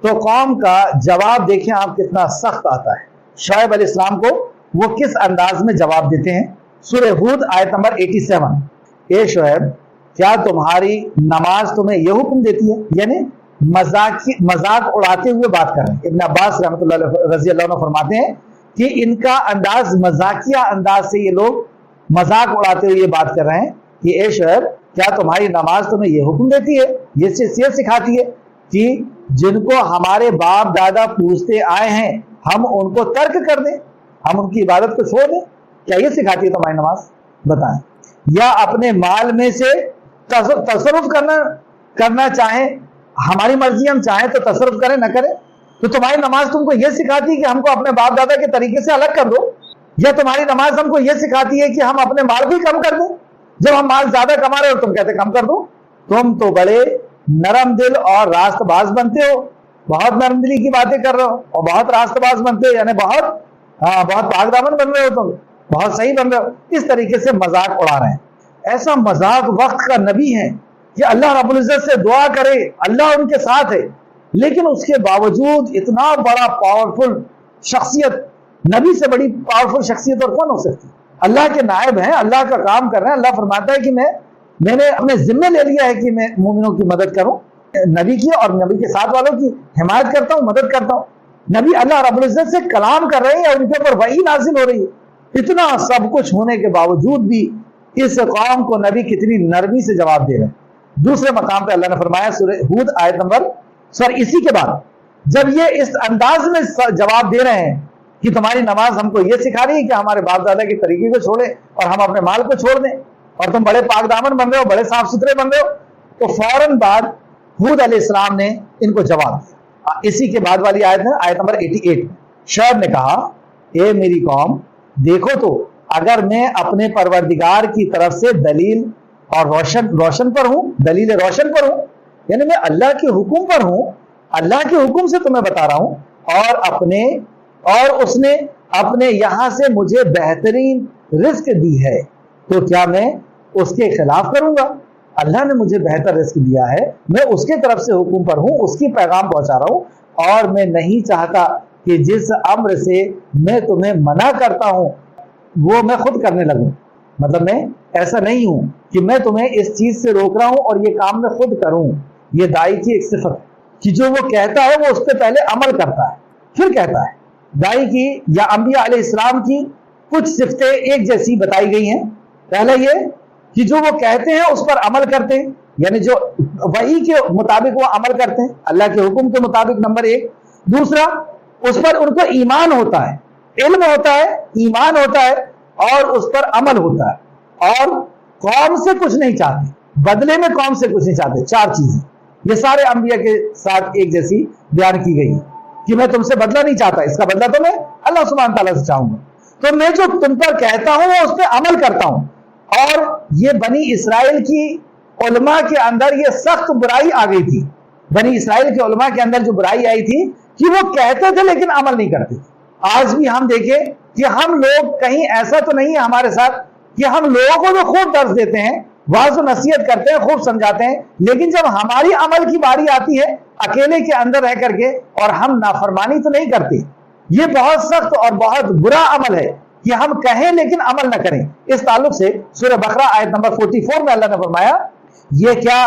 تو قوم کا جواب دیکھیں آپ کتنا سخت آتا ہے۔ شعیب علیہ السلام کو وہ کس انداز میں جواب دیتے ہیں؟ سورہ ہود آیت نمبر 87، اے شعیب کیا تمہاری نماز تمہیں یہ حکم دیتی ہے؟ یعنی مذاق اڑاتے ہوئے بات کر رہے ہیں۔ ابن عباس رحمۃ اللہ علیہ رضی اللہ عنہ فرماتے ہیں کہ ان کا انداز مذاقیہ انداز سے یہ لوگ مذاق اڑاتے ہوئے یہ بات کر رہے ہیں کہ اے شعیب کیا تمہاری نماز تمہیں یہ حکم دیتی ہے، یہ سکھاتی ہے کہ جن کو ہمارے باپ دادا پوچھتے آئے ہیں ہم ان کو ترک کر دیں، ہم ان کی عبادت کو چھوڑ دیں؟ کیا یہ سکھاتی ہے تمہاری نماز؟ بتائیں۔ یا اپنے مال میں سے تصرف کرنا چاہیں، ہماری مرضی ہم چاہیں تو تصرف کریں نہ کریں، تو تمہاری نماز تم کو یہ سکھاتی ہے کہ ہم کو اپنے باپ دادا کے طریقے سے الگ کر دو؟ یا تمہاری نماز ہم کو یہ سکھاتی ہے کہ ہم اپنے مال کو ہی کم کر دیں؟ جب ہم مال زیادہ کما رہے ہو تم کہتے کم کر دو؟ تم تو بڑے نرم دل اور راست باز بنتے ہو، بہت نرم دلی کی باتیں کر رہے ہو اور بہت راست باز بنتے ہو، یعنی بہت پاک دامن بن رہے ہو، تم بہت صحیح بن رہے ہو، اس طریقے سے مذاق اڑا رہے ہیں۔ ایسا مذاق وقت کا نبی ہے کہ اللہ رب العزت سے دعا کرے، اللہ ان کے ساتھ ہے، لیکن اس کے باوجود اتنا بڑا پاورفل شخصیت، نبی سے بڑی پاورفل شخصیت اور کون ہو سکتی؟ اللہ کے نائب ہیں، اللہ کا کام کر رہے ہیں۔ اللہ فرماتا ہے کہ میں نے اپنے ذمے لے لیا ہے کہ میں مومنوں کی مدد کروں، نبی کی اور نبی کے ساتھ والوں کی حمایت کرتا ہوں، مدد کرتا ہوں۔ نبی اللہ رب العزت سے کلام کر رہے ہیں اور ان کے اوپر وحی نازل ہو رہی ہے۔ اتنا سب کچھ ہونے کے باوجود بھی اس قوم کو نبی کتنی نرمی سے جواب دے رہے ہیں۔ دوسرے مقام پہ اللہ نے فرمایا سورہ ہود آیت نمبر اسی کے بعد جب یہ اس انداز میں جواب دے رہے ہیں کہ تمہاری نماز ہم کو یہ سکھا رہی ہے کہ ہمارے باپ دادا کے طریقے کو چھوڑیں اور ہم اپنے مال کو چھوڑ دیں، اور تم بڑے پاک دامن بن رہے ہو، بڑے صاف ستھرے بن رہے ہو، تو فوراً بعد ہود علیہ السلام نے ان کو جواب دیا۔ اسی کے بعد والی آیت ہے آیت نمبر 88، شعیب نے کہا اے میری قوم دیکھو تو اگر میں اپنے پروردگار کی طرف سے دلیل اور روشن پر ہوں، دلیل روشن پر ہوں، یعنی میں اللہ کے حکم پر ہوں، اللہ کے حکم سے تمہیں بتا رہا ہوں، اور اس نے اپنے یہاں سے مجھے بہترین رزق دی ہے، تو کیا میں اس کے خلاف کروں گا؟ اللہ نے مجھے بہتر رزق دیا ہے، میں اس کے طرف سے حکم پر ہوں، اس کی پیغام پہنچا رہا ہوں، اور میں نہیں چاہتا کہ جس امر سے میں تمہیں منع کرتا ہوں وہ میں خود کرنے لگوں۔ مطلب میں ایسا نہیں ہوں کہ میں تمہیں اس چیز سے روک رہا ہوں اور یہ کام میں خود کروں۔ یہ دائی کی ایک صفت کہ جو وہ کہتا ہے وہ اس پہ پہلے عمل کرتا ہے پھر کہتا ہے۔ دائی کی یا انبیاء علیہ السلام کی کچھ صفتیں ایک جیسی بتائی گئی ہیں۔ پہلا یہ کہ جو وہ کہتے ہیں اس پر عمل کرتے ہیں، یعنی جو وحی کے مطابق وہ عمل کرتے ہیں، اللہ کے حکم کے مطابق، نمبر ایک۔ دوسرا، اس پر ان کو ایمان ہوتا ہے، علم ہوتا ہے، ایمان ہوتا ہے، اور اس پر عمل ہوتا ہے، اور قوم سے کچھ نہیں چاہتے، بدلے میں قوم سے کچھ نہیں چاہتے۔ چار چیزیں یہ سارے انبیاء کے ساتھ ایک جیسی بیان کی گئی کہ میں تم سے بدلہ نہیں چاہتا، اس کا بدلہ تو میں اللہ سبحانہ تعالیٰ سے چاہوں گا، تو میں جو تم پر کہتا ہوں وہ اس پہ عمل کرتا ہوں۔ اور یہ بنی اسرائیل کی علماء کے اندر یہ سخت برائی آ گئی تھی، بنی اسرائیل کے علماء کے اندر جو برائی آئی تھی کہ وہ کہتے تھے لیکن عمل نہیں کرتے۔ آج بھی ہم دیکھیں کہ ہم لوگ کہیں ایسا تو نہیں ہے ہمارے ساتھ کہ ہم لوگوں کو تو خوب درس دیتے ہیں، واعظ و نصیحت کرتے ہیں، خوب سمجھاتے ہیں، لیکن جب ہماری عمل کی باری آتی ہے اکیلے کے اندر رہ کر کے اور ہم نافرمانی تو نہیں کرتے۔ یہ بہت سخت اور بہت برا عمل ہے کہ ہم کہیں لیکن عمل نہ کریں۔ اس تعلق سے سورہ بقرہ آیت نمبر 44 میں اللہ نے فرمایا یہ کیا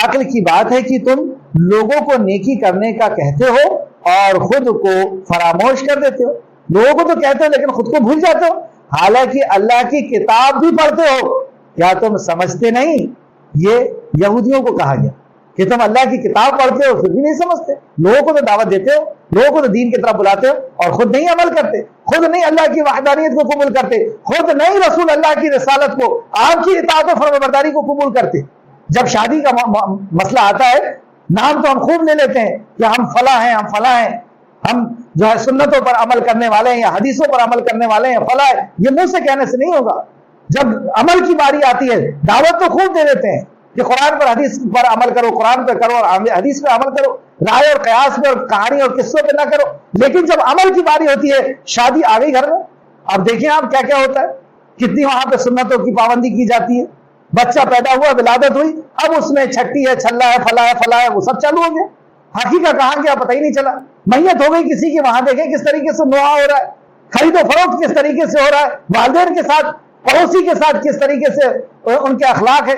عقل کی بات ہے کہ تم لوگوں کو نیکی کرنے کا کہتے ہو اور خود کو فراموش کر دیتے ہو۔ لوگوں کو تو کہتے ہو لیکن خود کو بھول جاتے ہو، حالانکہ اللہ کی کتاب بھی پڑھتے ہو، کیا تم سمجھتے نہیں؟ یہ یہودیوں کو کہا گیا کہ تم اللہ کی کتاب پڑھتے ہو پھر بھی نہیں سمجھتے، لوگوں کو تو دعوت دیتے ہو، لوگوں کو تو دین کی طرف بلاتے ہو اور خود نہیں عمل کرتے، خود نہیں اللہ کی وحدانیت کو قبول کرتے، خود نہیں رسول اللہ کی رسالت کو، آپ کی اطاعت و فرمانبرداری کو قبول کرتے۔ جب شادی کا مسئلہ آتا ہے نام تو ہم خوب لے لیتے ہیں کہ ہم فلاں ہیں، ہم فلاں ہیں، ہم جو ہے سنتوں پر عمل کرنے والے ہیں یا حدیثوں پر عمل کرنے والے ہیں، فلاں ہے، یہ منہ سے کہنے سے نہیں ہوگا۔ جب عمل کی باری آتی ہے دعوت تو خوب دے دیتے ہیں کہ قرآن پر حدیث پر عمل کرو، قرآن پہ کرو اور حدیث پہ عمل کرو، رائے اور قیاس پہ اور کہانی اور قصوں پہ نہ کرو، لیکن جب عمل کی باری ہوتی ہے شادی آ گئی گھر میں، اب دیکھیں آپ کیا کیا ہوتا ہے، کتنی وہاں پہ سنتوں کی پابندی کی جاتی ہے۔ بچہ پیدا ہوا، ولادت ہوئی، اب اس میں چھٹی ہے، چھلا ہے، فلاں ہے، فلاں ہے، وہ سب چالو ہو گیا، حقیقت کہاں گیا پتہ ہی نہیں چلا۔ میت ہو گئی کسی کی، وہاں دیکھیں کس طریقے سے نوحہ ہو رہا ہے، خرید و فروخت کس طریقے سے ہو رہا ہے، والدین کے ساتھ، پڑوسی کے ساتھ کس طریقے سے ان کے اخلاق ہے۔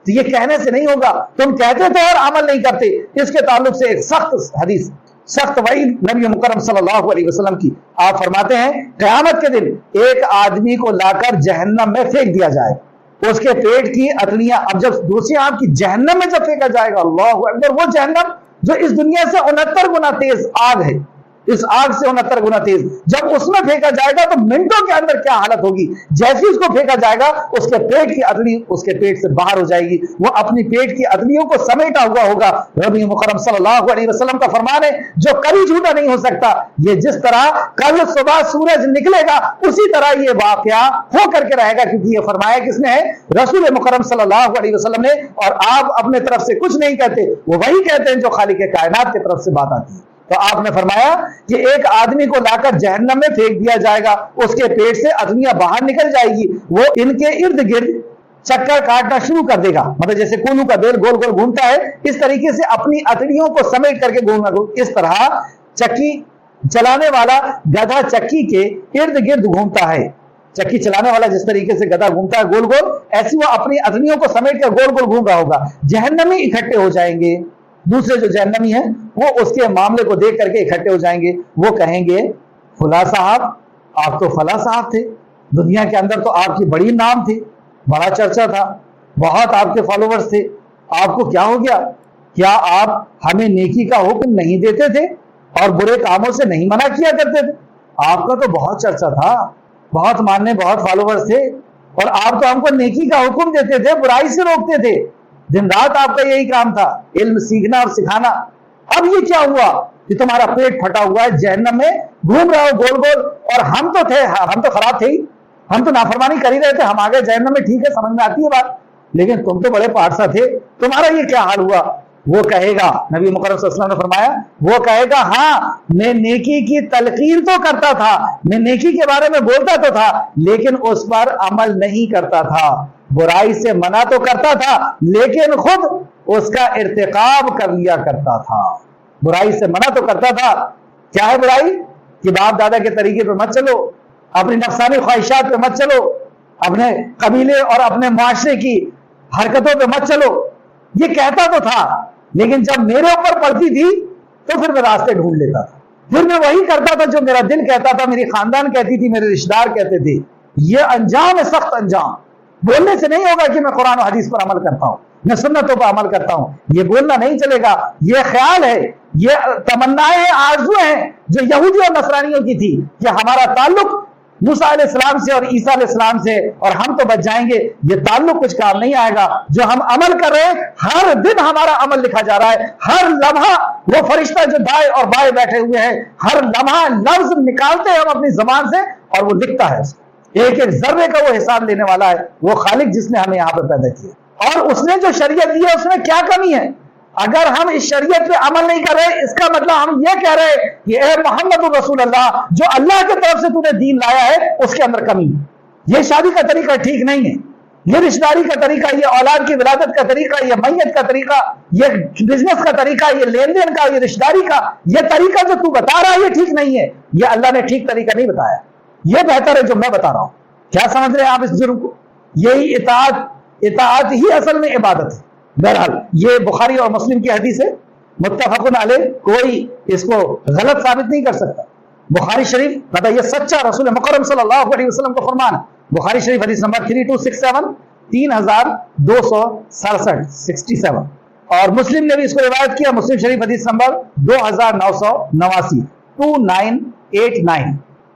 تو یہ کہنے سے نہیں ہوگا، تم کہتے تو اور عمل نہیں کرتے۔ اس کے تعلق سے ایک سخت حدیث، سخت وعید نبی مکرم صلی اللہ علیہ وسلم کی، آپ فرماتے ہیں قیامت کے دن ایک آدمی کو لا کر جہنم میں پھینک دیا جائے، اس کے پیٹ کی اتڑیاں، اب جب دوسری آپ کی جہنم میں جب پھینکا جائے گا، اللہ اکبر، وہ جہنم جو اس دنیا سے 69 گنا تیز آگ ہے، اس آگ سے 69 گنا تیز، جب اس میں پھینکا جائے گا تو منٹوں کے اندر کیا حالت ہوگی، جیسے اس کو پھینکا جائے گا اس کے پیٹ کی اتڑی اس کے پیٹ سے باہر ہو جائے گی، وہ اپنی پیٹ کی اتڑیوں کو سمیٹا ہوا ہوگا۔ نبی مکرم صلی اللہ علیہ وسلم کا فرمان ہے جو کبھی جھوٹا نہیں ہو سکتا، یہ جس طرح کل صبح سورج نکلے گا اسی طرح یہ واقعہ ہو کر کے رہے گا، کیونکہ یہ فرمایا کس نے ہے؟ رسول مکرم صلی اللہ علیہ وسلم نے، اور آپ اپنے طرف سے کچھ نہیں کہتے، وہ وہی کہتے ہیں جو خالق کائنات کی طرف سے بات آتی ہے۔ تو آپ نے فرمایا کہ ایک آدمی کو لا کر جہنم میں پھینک دیا جائے گا، اس کے پیٹ سے اتڑیاں باہر نکل جائے گی، وہ ان کے ارد گرد چکر کاٹنا شروع کر دے گا، مطلب جیسے کولو کا بیل گول گول گھومتا ہے اس طریقے سے اپنی اتڑیوں کو سمیٹ کر کے گھومنا، اس طرح چکی چلانے والا گدھا چکی کے ارد گرد گھومتا ہے، چکی چلانے والا جس طریقے سے گدھا گھومتا ہے گول گول، ایسی وہ اپنی اتڑیوں کو سمیٹ کر گول گول گھوم رہا ہوگا۔ جہنمی اکٹھے ہو جائیں گے، دوسرے جو جہنمی ہیں وہ اس کے معاملے کو دیکھ کر کے اکٹھے ہو جائیں گے، وہ کہیں گے فلاں صاحب آپ تو فلاں صاحب تھے، دنیا کے اندر تو آپ کی بڑی نام تھی، بڑا چرچا تھا، بہت آپ کے فالوورز تھے، آپ کو کیا ہو گیا؟ کیا آپ ہمیں نیکی کا حکم نہیں دیتے تھے اور برے کاموں سے نہیں منع کیا کرتے تھے؟ آپ کا تو بہت چرچا تھا، بہت ماننے، بہت فالوورز تھے، اور آپ تو ہم کو نیکی کا حکم دیتے تھے، برائی سے روکتے تھے، دن رات آپ کا یہی کام تھا، علم سیکھنا اور سکھانا۔ اب یہ کیا ہوا کہ تمہارا پیٹ پھٹا ہوا ہے، جہنم میں گھوم رہا ہو گول گول، اور ہم تو تھے، ہم تو خراب تھے ہی، ہم تو نافرمانی کر ہی رہے تھے، ہم آگے جہنم میں، ٹھیک ہے سمجھ میں آتی ہے بات، لیکن تم تو بڑے پارسا تھے، تمہارا یہ کیا حال ہوا؟ وہ کہے گا، نبی مکرم صلی اللہ علیہ وسلم نے فرمایا، وہ کہے گا ہاں میں نیکی کی تلقین تو کرتا تھا، میں نیکی کے بارے میں بولتا تو تھا، لیکن اس پر عمل نہیں کرتا تھا، برائی سے منع تو کرتا تھا لیکن خود اس کا ارتکاب کر لیا کرتا تھا۔ برائی سے منع تو کرتا تھا، کیا ہے برائی؟ کہ باپ دادا کے طریقے پہ مت چلو، اپنی نفسانی خواہشات پہ مت چلو، اپنے قبیلے اور اپنے معاشرے کی حرکتوں پہ مت چلو، یہ کہتا تو تھا، لیکن جب میرے اوپر پڑتی تھی تو پھر میں راستے ڈھونڈ لیتا تھا، پھر میں وہی کرتا تھا جو میرا دل کہتا تھا، میری خاندان کہتی تھی، میرے رشتہ دار کہتے تھے۔ یہ انجام ہے، سخت انجام۔ بولنے سے نہیں ہوگا کہ میں قرآن و حدیث پر عمل کرتا ہوں، میں سنتوں پر عمل کرتا ہوں، یہ بولنا نہیں چلے گا، یہ خیال ہے، یہ تمنائیں ہیں، آرزو ہیں جو یہودی اور نصرانیوں کی تھی کہ ہمارا تعلق موسیٰ علیہ السلام سے اور عیسیٰ علیہ السلام سے اور ہم تو بچ جائیں گے، یہ تعلق کچھ کام نہیں آئے گا۔ جو ہم عمل کر رہے ہیں، ہر دن ہمارا عمل لکھا جا رہا ہے، ہر لمحہ وہ فرشتہ جو دائیں اور بائیں بیٹھے ہوئے ہیں، ہر لمحہ لفظ نکالتے ہیں ہم اپنی زبان سے اور وہ لکھتا ہے، ایک ایک ذرے کا وہ حساب لینے والا ہے وہ خالق جس نے ہمیں یہاں پہ پیدا کیا، اور اس نے جو شریعت دی ہے اس میں کیا کمی ہے؟ اگر ہم اس شریعت پہ عمل نہیں کر رہے، اس کا مطلب ہم یہ کہہ رہے کہ اے محمد رسول اللہ، جو اللہ کی طرف سے تو نے دین لایا ہے اس کے اندر کمی ہے، یہ شادی کا طریقہ ٹھیک نہیں ہے، یہ رشتہ داری کا طریقہ، یہ اولاد کی ولادت کا طریقہ، یہ میت کا طریقہ، یہ بزنس کا طریقہ، یہ لین دین کا، یہ رشتہ داری کا یہ طریقہ جو تو بتا رہا ہے یہ ٹھیک نہیں ہے، یہ اللہ نے ٹھیک طریقہ نہیں بتایا، یہ بہتر ہے جو میں بتا رہا ہوں۔ کیا سمجھ رہے ہیں آپ اس جرم کو؟ یہی اطاعت ہی اصل میں عبادت ہے۔ بہرحال یہ بخاری اور مسلم کی حدیث ہے، متفق علیہ، کوئی اس کو غلط ثابت نہیں کر سکتا۔ بخاری شریف مطلب یہ سچا رسول مکرم صلی اللہ علیہ وسلم کا فرمان ہے۔ بخاری شریف حدیث نمبر 3267 3267 67، اور مسلم نے بھی اس کو روایت کیا، مسلم شریف حدیث نمبر 2989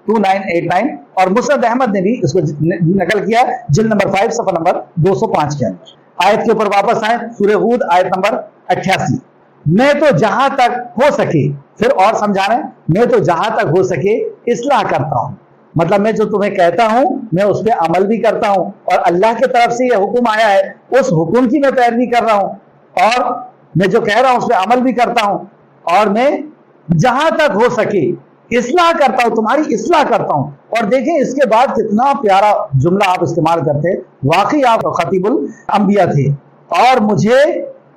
2989، اور مسند احمد نے بھی اس کو نقل کیا جلد نمبر 5 صفحہ نمبر 205 کے اندر۔ آیت کے اوپر واپس آئیں، سورہ ہود آیت نمبر 88، میں تو جہاں تک ہو سکے، پھر اور سمجھانا ہے، میں تو جہاں تک ہو سکے اصلاح کرتا ہوں، مطلب میں جو تمہیں کہتا ہوں میں اس پہ عمل بھی کرتا ہوں، اور اللہ کی طرف سے یہ حکم آیا ہے اس حکم کی میں پیروی کر رہا ہوں، اور میں جو کہہ رہا ہوں اس پہ عمل بھی کرتا ہوں، اور میں جہاں تک ہو سکے اصلاح کرتا ہوں، تمہاری اصلاح کرتا ہوں۔ اور دیکھیں اس کے بعد کتنا پیارا جملہ آپ استعمال کرتے، واقعی آپ خطیب الانبیاء تھے، اور مجھے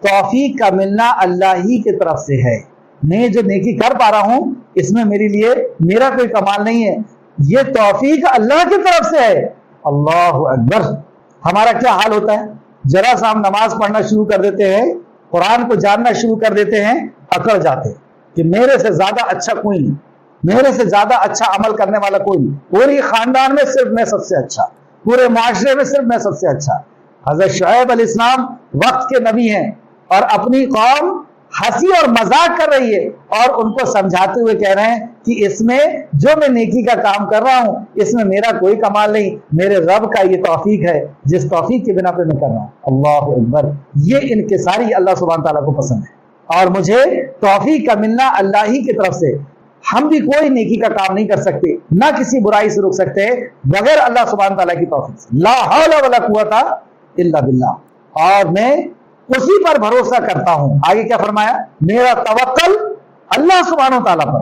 توفیق کا ملنا اللہ ہی کی طرف سے ہے، میں جو نیکی کر پا رہا ہوں اس میں میرے لیے میرا کوئی کمال نہیں ہے، یہ توفیق اللہ کی طرف سے ہے۔ اللہ اکبر! ہمارا کیا حال ہوتا ہے؟ ذرا سا ہم نماز پڑھنا شروع کر دیتے ہیں، قرآن کو جاننا شروع کر دیتے ہیں، اکڑ جاتے ہیں کہ میرے سے زیادہ اچھا کوئی نہیں، میرے سے زیادہ اچھا عمل کرنے والا کوئی نہیں، پوری خاندان میں صرف میں سب سے اچھا، پورے معاشرے میں صرف میں سب سے اچھا۔ حضرت شعیب علیہ السلام وقت کے نبی ہیں، اور اپنی قوم ہنسی اور مذاق کر رہی ہے، اور ان کو سمجھاتے ہوئے کہہ رہے ہیں کہ اس میں جو میں نیکی کا کام کر رہا ہوں اس میں میرا کوئی کمال نہیں، میرے رب کا یہ توفیق ہے جس توفیق کی بنا پہ میں کر رہا ہوں۔ اللہ اکبر! یہ انکساری اللہ سبحانہ تعالیٰ کو پسند ہے، اور مجھے توفیق کا ملنا اللہ ہی کی طرف سے۔ ہم بھی کوئی نیکی کا کام نہیں کر سکتے، نہ کسی برائی سے روک سکتے بغیر اللہ سبحانہ تعالیٰ کی توفیق سے۔ لا حول ولا قوت الا باللہ، اور میں اسی پر بھروسہ کرتا ہوں۔ آگے کیا فرمایا؟ میرا توکل اللہ سبحانہ تعالیٰ پر،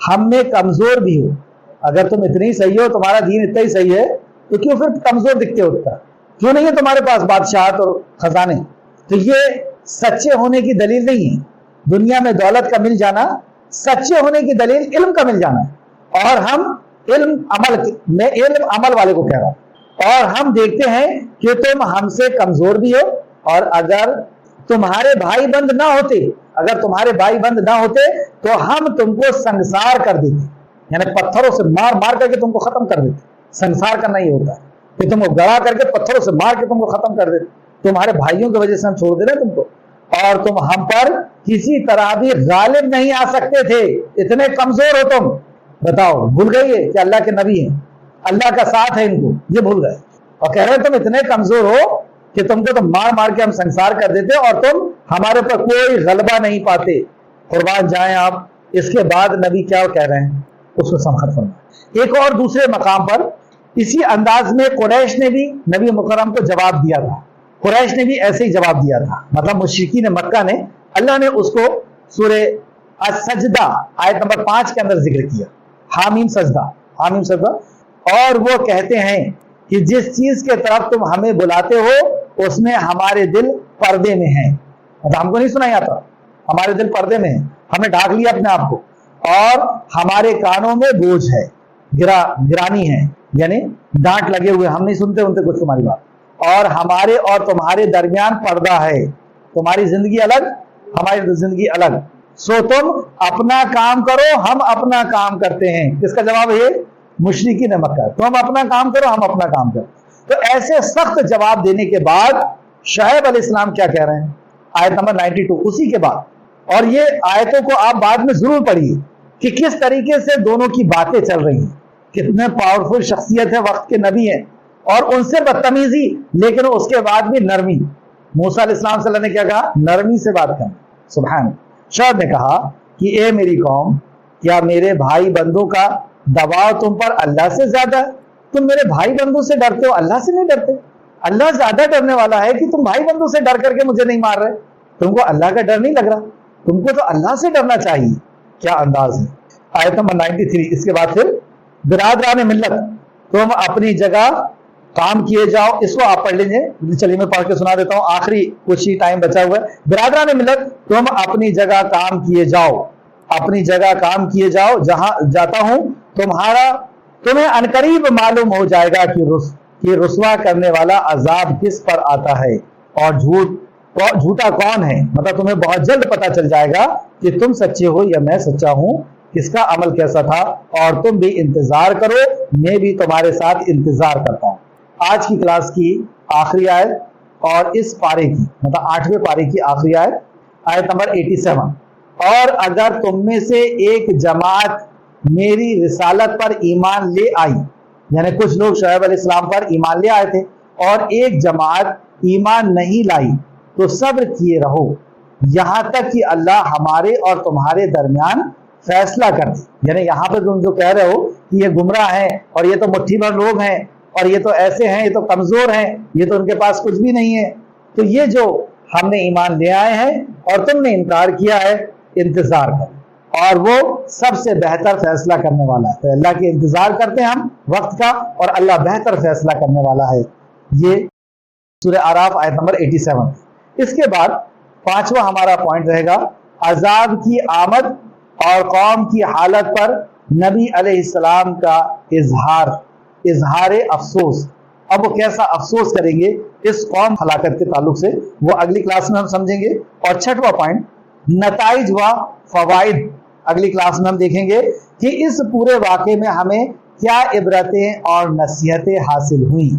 ہم میں کمزور بھی ہو. اگر تم اتنی صحیح ہو, تمہارا دین اتنا ہی صحیح ہے, تو کیوں پھر کمزور دکھتے ہو اتنا؟ کیوں نہیں ہے تمہارے پاس بادشاہت اور خزانے؟ تو یہ سچے ہونے کی دلیل نہیں ہے. دنیا میں دولت کا مل جانا سچے ہونے کی دلیل علم کا مل جانا ہے. اور ہم علم عمل والے کو کہہ رہا ہوں. اور ہم دیکھتے ہیں کہ تم ہم سے کمزور بھی ہو, اور اگر تمہارے بھائی بند نہ ہوتے تو ہم تم کو سنسار کر دیتے, یعنی پتھروں سے مار مار کر کے تم کو ختم کر دیتے. سنسار کرنا ہی ہوتا ہے کہ تم کو گڑا کر کے پتھروں سے مار کے تم کو ختم کر دیتے. تمہارے بھائیوں کی وجہ سے ہم چھوڑ دے رہے تم کو, اور تم ہم پر کسی طرح بھی غالب نہیں آ سکتے تھے, اتنے کمزور ہو تم. بتاؤ, بھول گئی ہے کہ اللہ کے نبی ہیں, اللہ کا ساتھ ہے ان کو, یہ بھول گئے. اور کہہ رہے تم اتنے کمزور ہو کہ تم کو تو مار مار کے ہم سنسار کر دیتے, اور تم ہمارے پر کوئی غلبہ نہیں پاتے. قربان جائیں آپ. اس کے بعد نبی کیا کہہ رہے ہیں اس کو سمجھ فرمائیں. ایک اور دوسرے مقام پر اسی انداز میں قریش نے بھی نبی مکرم کو جواب دیا تھا. قریش نے بھی ایسے ہی جواب دیا تھا, مطلب مشرکین مکہ نے. اللہ نے اس کو سورہ السجدہ آیت نمبر 5 کے اندر ذکر کیا, حامیم سجدہ. اور وہ کہتے ہیں کہ جس چیز کے طرف تم ہمیں بلاتے ہو اس میں ہمارے دل پردے میں ہیں. مطلب ہم کو نہیں سنائی آتا, ہمارے دل پردے میں ہیں, ہم نے ڈھانک لیا اپنے آپ کو, اور ہمارے کانوں میں بوجھ ہے, گرانی ہے, یعنی ڈانٹ لگے ہوئے, ہم نہیں سنتے کچھ تمہاری بات. اور ہمارے اور تمہارے درمیان پردہ ہے, تمہاری زندگی الگ, ہماری زندگی الگ. سو تم اپنا کام کرو, ہم اپنا کام کرتے ہیں. کس کا جواب ہے؟ مشرکین مکہ. تم اپنا کام کرو, ہم اپنا کام کرو. تو ایسے سخت جواب دینے کے بعد شعیب علیہ السلام کیا کہہ رہے ہیں؟ آیت نمبر 92 اسی کے بعد. اور یہ آیتوں کو آپ بعد میں ضرور پڑھیے کہ کس طریقے سے دونوں کی باتیں چل رہی ہیں. کتنے پاورفل شخصیت ہے, وقت کے نبی ہیں, اور ان سے بدتمیزی, لیکن اس کے بعد بھی نرمی. موسیٰ علیہ السلام صلی اللہ نے کیا کہا؟ نرمی سے بات کرنا. سبحان. شعیب نے کہا کہ اے میری قوم, کیا میرے بھائی بندوں کا دباؤ تم پر اللہ سے زیادہ ہے؟ تم میرے بھائی بندوں سے ڈرتے ہو, اللہ سے نہیں ڈرتے. اللہ زیادہ ڈرنے والا ہے کہ تم بھائی بندوں سے ڈر کر کے مجھے نہیں مار رہے. تم کو اللہ کا ڈر نہیں لگ رہا, تم کو تو اللہ سے ڈرنا چاہیے. کیا انداز ہے. آیت نمبر 93. اس کے بعد پھر برادران ملت, تم اپنی جگہ کام کیے جاؤ. اس کو آپ پڑھ لیجیے, چلیے میں پڑھ کے سنا دیتا ہوں, آخری کچھ ہی ٹائم بچا ہوا ہے. برادران ملت, تم اپنی جگہ کام کیے جاؤ, اپنی جگہ کام کیے جاؤ. جہاں جاتا ہوں تمہیں عنقریب معلوم ہو جائے گا کہ رسوا کرنے والا عذاب کس پر آتا ہے اور جھوٹا کون ہے. مطلب تمہیں بہت جلد پتا چل جائے گا کہ تم سچے ہو یا میں سچا ہوں, کس کا عمل کیسا تھا. اور تم بھی انتظار کرو, میں بھی تمہارے ساتھ انتظار کرتا ہوں. آج کی کلاس کی آخری آیت اور اس پارے کی, مطلب 8ویں پارے کی آخری آیت, آیت نمبر 87. اور اگر تم میں سے ایک جماعت میری رسالت پر ایمان لے آئی, یعنی کچھ لوگ شعیب علیہ السلام پر ایمان لے آئے تھے اور ایک جماعت ایمان نہیں لائی, تو صبر کیے رہو یہاں تک کہ اللہ ہمارے اور تمہارے درمیان فیصلہ کر دے. یعنی یہاں پہ تم جو کہہ رہے ہو کہ یہ گمراہ ہیں اور یہ تو مٹھی بھر لوگ ہیں اور یہ تو ایسے ہیں, یہ تو کمزور ہیں, یہ تو ان کے پاس کچھ بھی نہیں ہے, تو یہ جو ہم نے ایمان لے آئے ہیں اور تم نے انکار کیا ہے, انتظار کرو, اور وہ سب سے بہتر فیصلہ کرنے والا ہے. تو اللہ کے انتظار کرتے ہیں ہم وقت کا, اور اللہ بہتر فیصلہ کرنے والا ہے. یہ سورہ اعراف آیت نمبر 87. اس کے بعد 5واں ہمارا پوائنٹ رہے گا عذاب کی آمد اور قوم کی حالت پر نبی علیہ السلام کا اظہار افسوس. اب وہ کیسا افسوس کریں گے اس قوم ہلاکت کے تعلق سے, وہ اگلی کلاس میں ہم سمجھیں گے. اور 6واں پوائنٹ نتائج و فوائد, اگلی کلاس میں ہم دیکھیں گے کہ اس پورے واقعے میں ہمیں کیا عبرتیں اور نصیحتیں حاصل ہوئیں,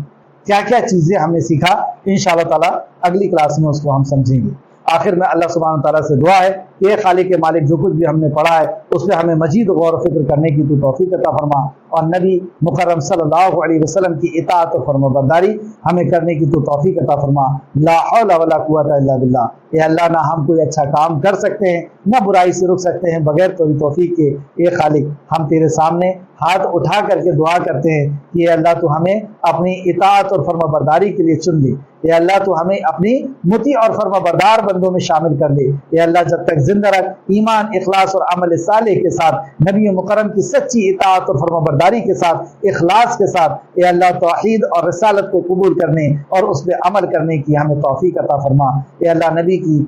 کیا کیا چیزیں ہم نے سیکھا. انشاءاللہ تعالی اگلی کلاس میں اس کو ہم سمجھیں گے. آخر میں اللہ سبحانہ تعالیٰ سے دعا ہے کہ خالق مالک جو کچھ بھی ہم نے پڑھا ہے اس پہ ہمیں مزید غور و فکر کرنے کی تو توفیق عطا فرما. اور نبی مکرم صلی اللہ علیہ وسلم کی اطاعت و فرمانبرداری ہمیں کرنے کی تو توفیق عطا فرما۔ لا حول ولا قوت الا باللہ۔ اے اللہ نہ ہم کوئی اچھا کام کر سکتے ہیں نہ برائی سے رک سکتے ہیں بغیر تیری توفیق کے۔ اے خالق ہم تیرے سامنے ہاتھ اٹھا کر کے دعا کرتے ہیں کہ اے اللہ تو ہمیں اپنی اطاعت اور فرمانبرداری کے لیے چن لے۔ اے اللہ تو ہمیں اپنی مطیع اور فرمانبردار بندوں میں شامل کر لے۔ اے اللہ جب تک زندہ رکھ ایمان، اخلاص اور عمل صالح کے ساتھ، نبی مکرم کی سچی اطاعت اور فرمانبرداری کے ساتھ، اخلاص کے ساتھ اے اللہ توحید اور رسالت کو قبول کرنے اور اس پہ عمل کرنے کی ہمیں توفیق عطا فرما۔ اے اللہ نبی کی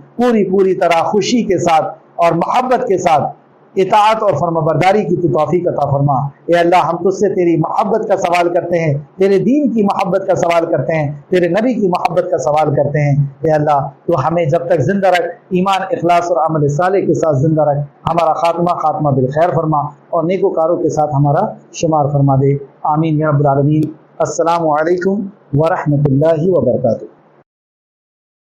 پوری طرح خوشی کے ساتھ اور محبت کے ساتھ اطاعت اور فرمانبرداری کی تو توفیق عطا فرما۔ اے اللہ ہم تجھ سے تیری محبت کا سوال کرتے ہیں، تیرے دین کی محبت کا سوال کرتے ہیں، تیرے نبی کی محبت کا سوال کرتے ہیں۔ اے اللہ تو ہمیں جب تک زندہ رکھ ایمان، اخلاص اور عمل صالح کے ساتھ زندہ رکھ، ہمارا خاتمہ بالخیر فرما اور نیکوکاروں کے ساتھ ہمارا شمار فرما دے۔ آمین یا رب العالمین۔ السلام علیکم ورحمۃ اللہ وبرکاتہ۔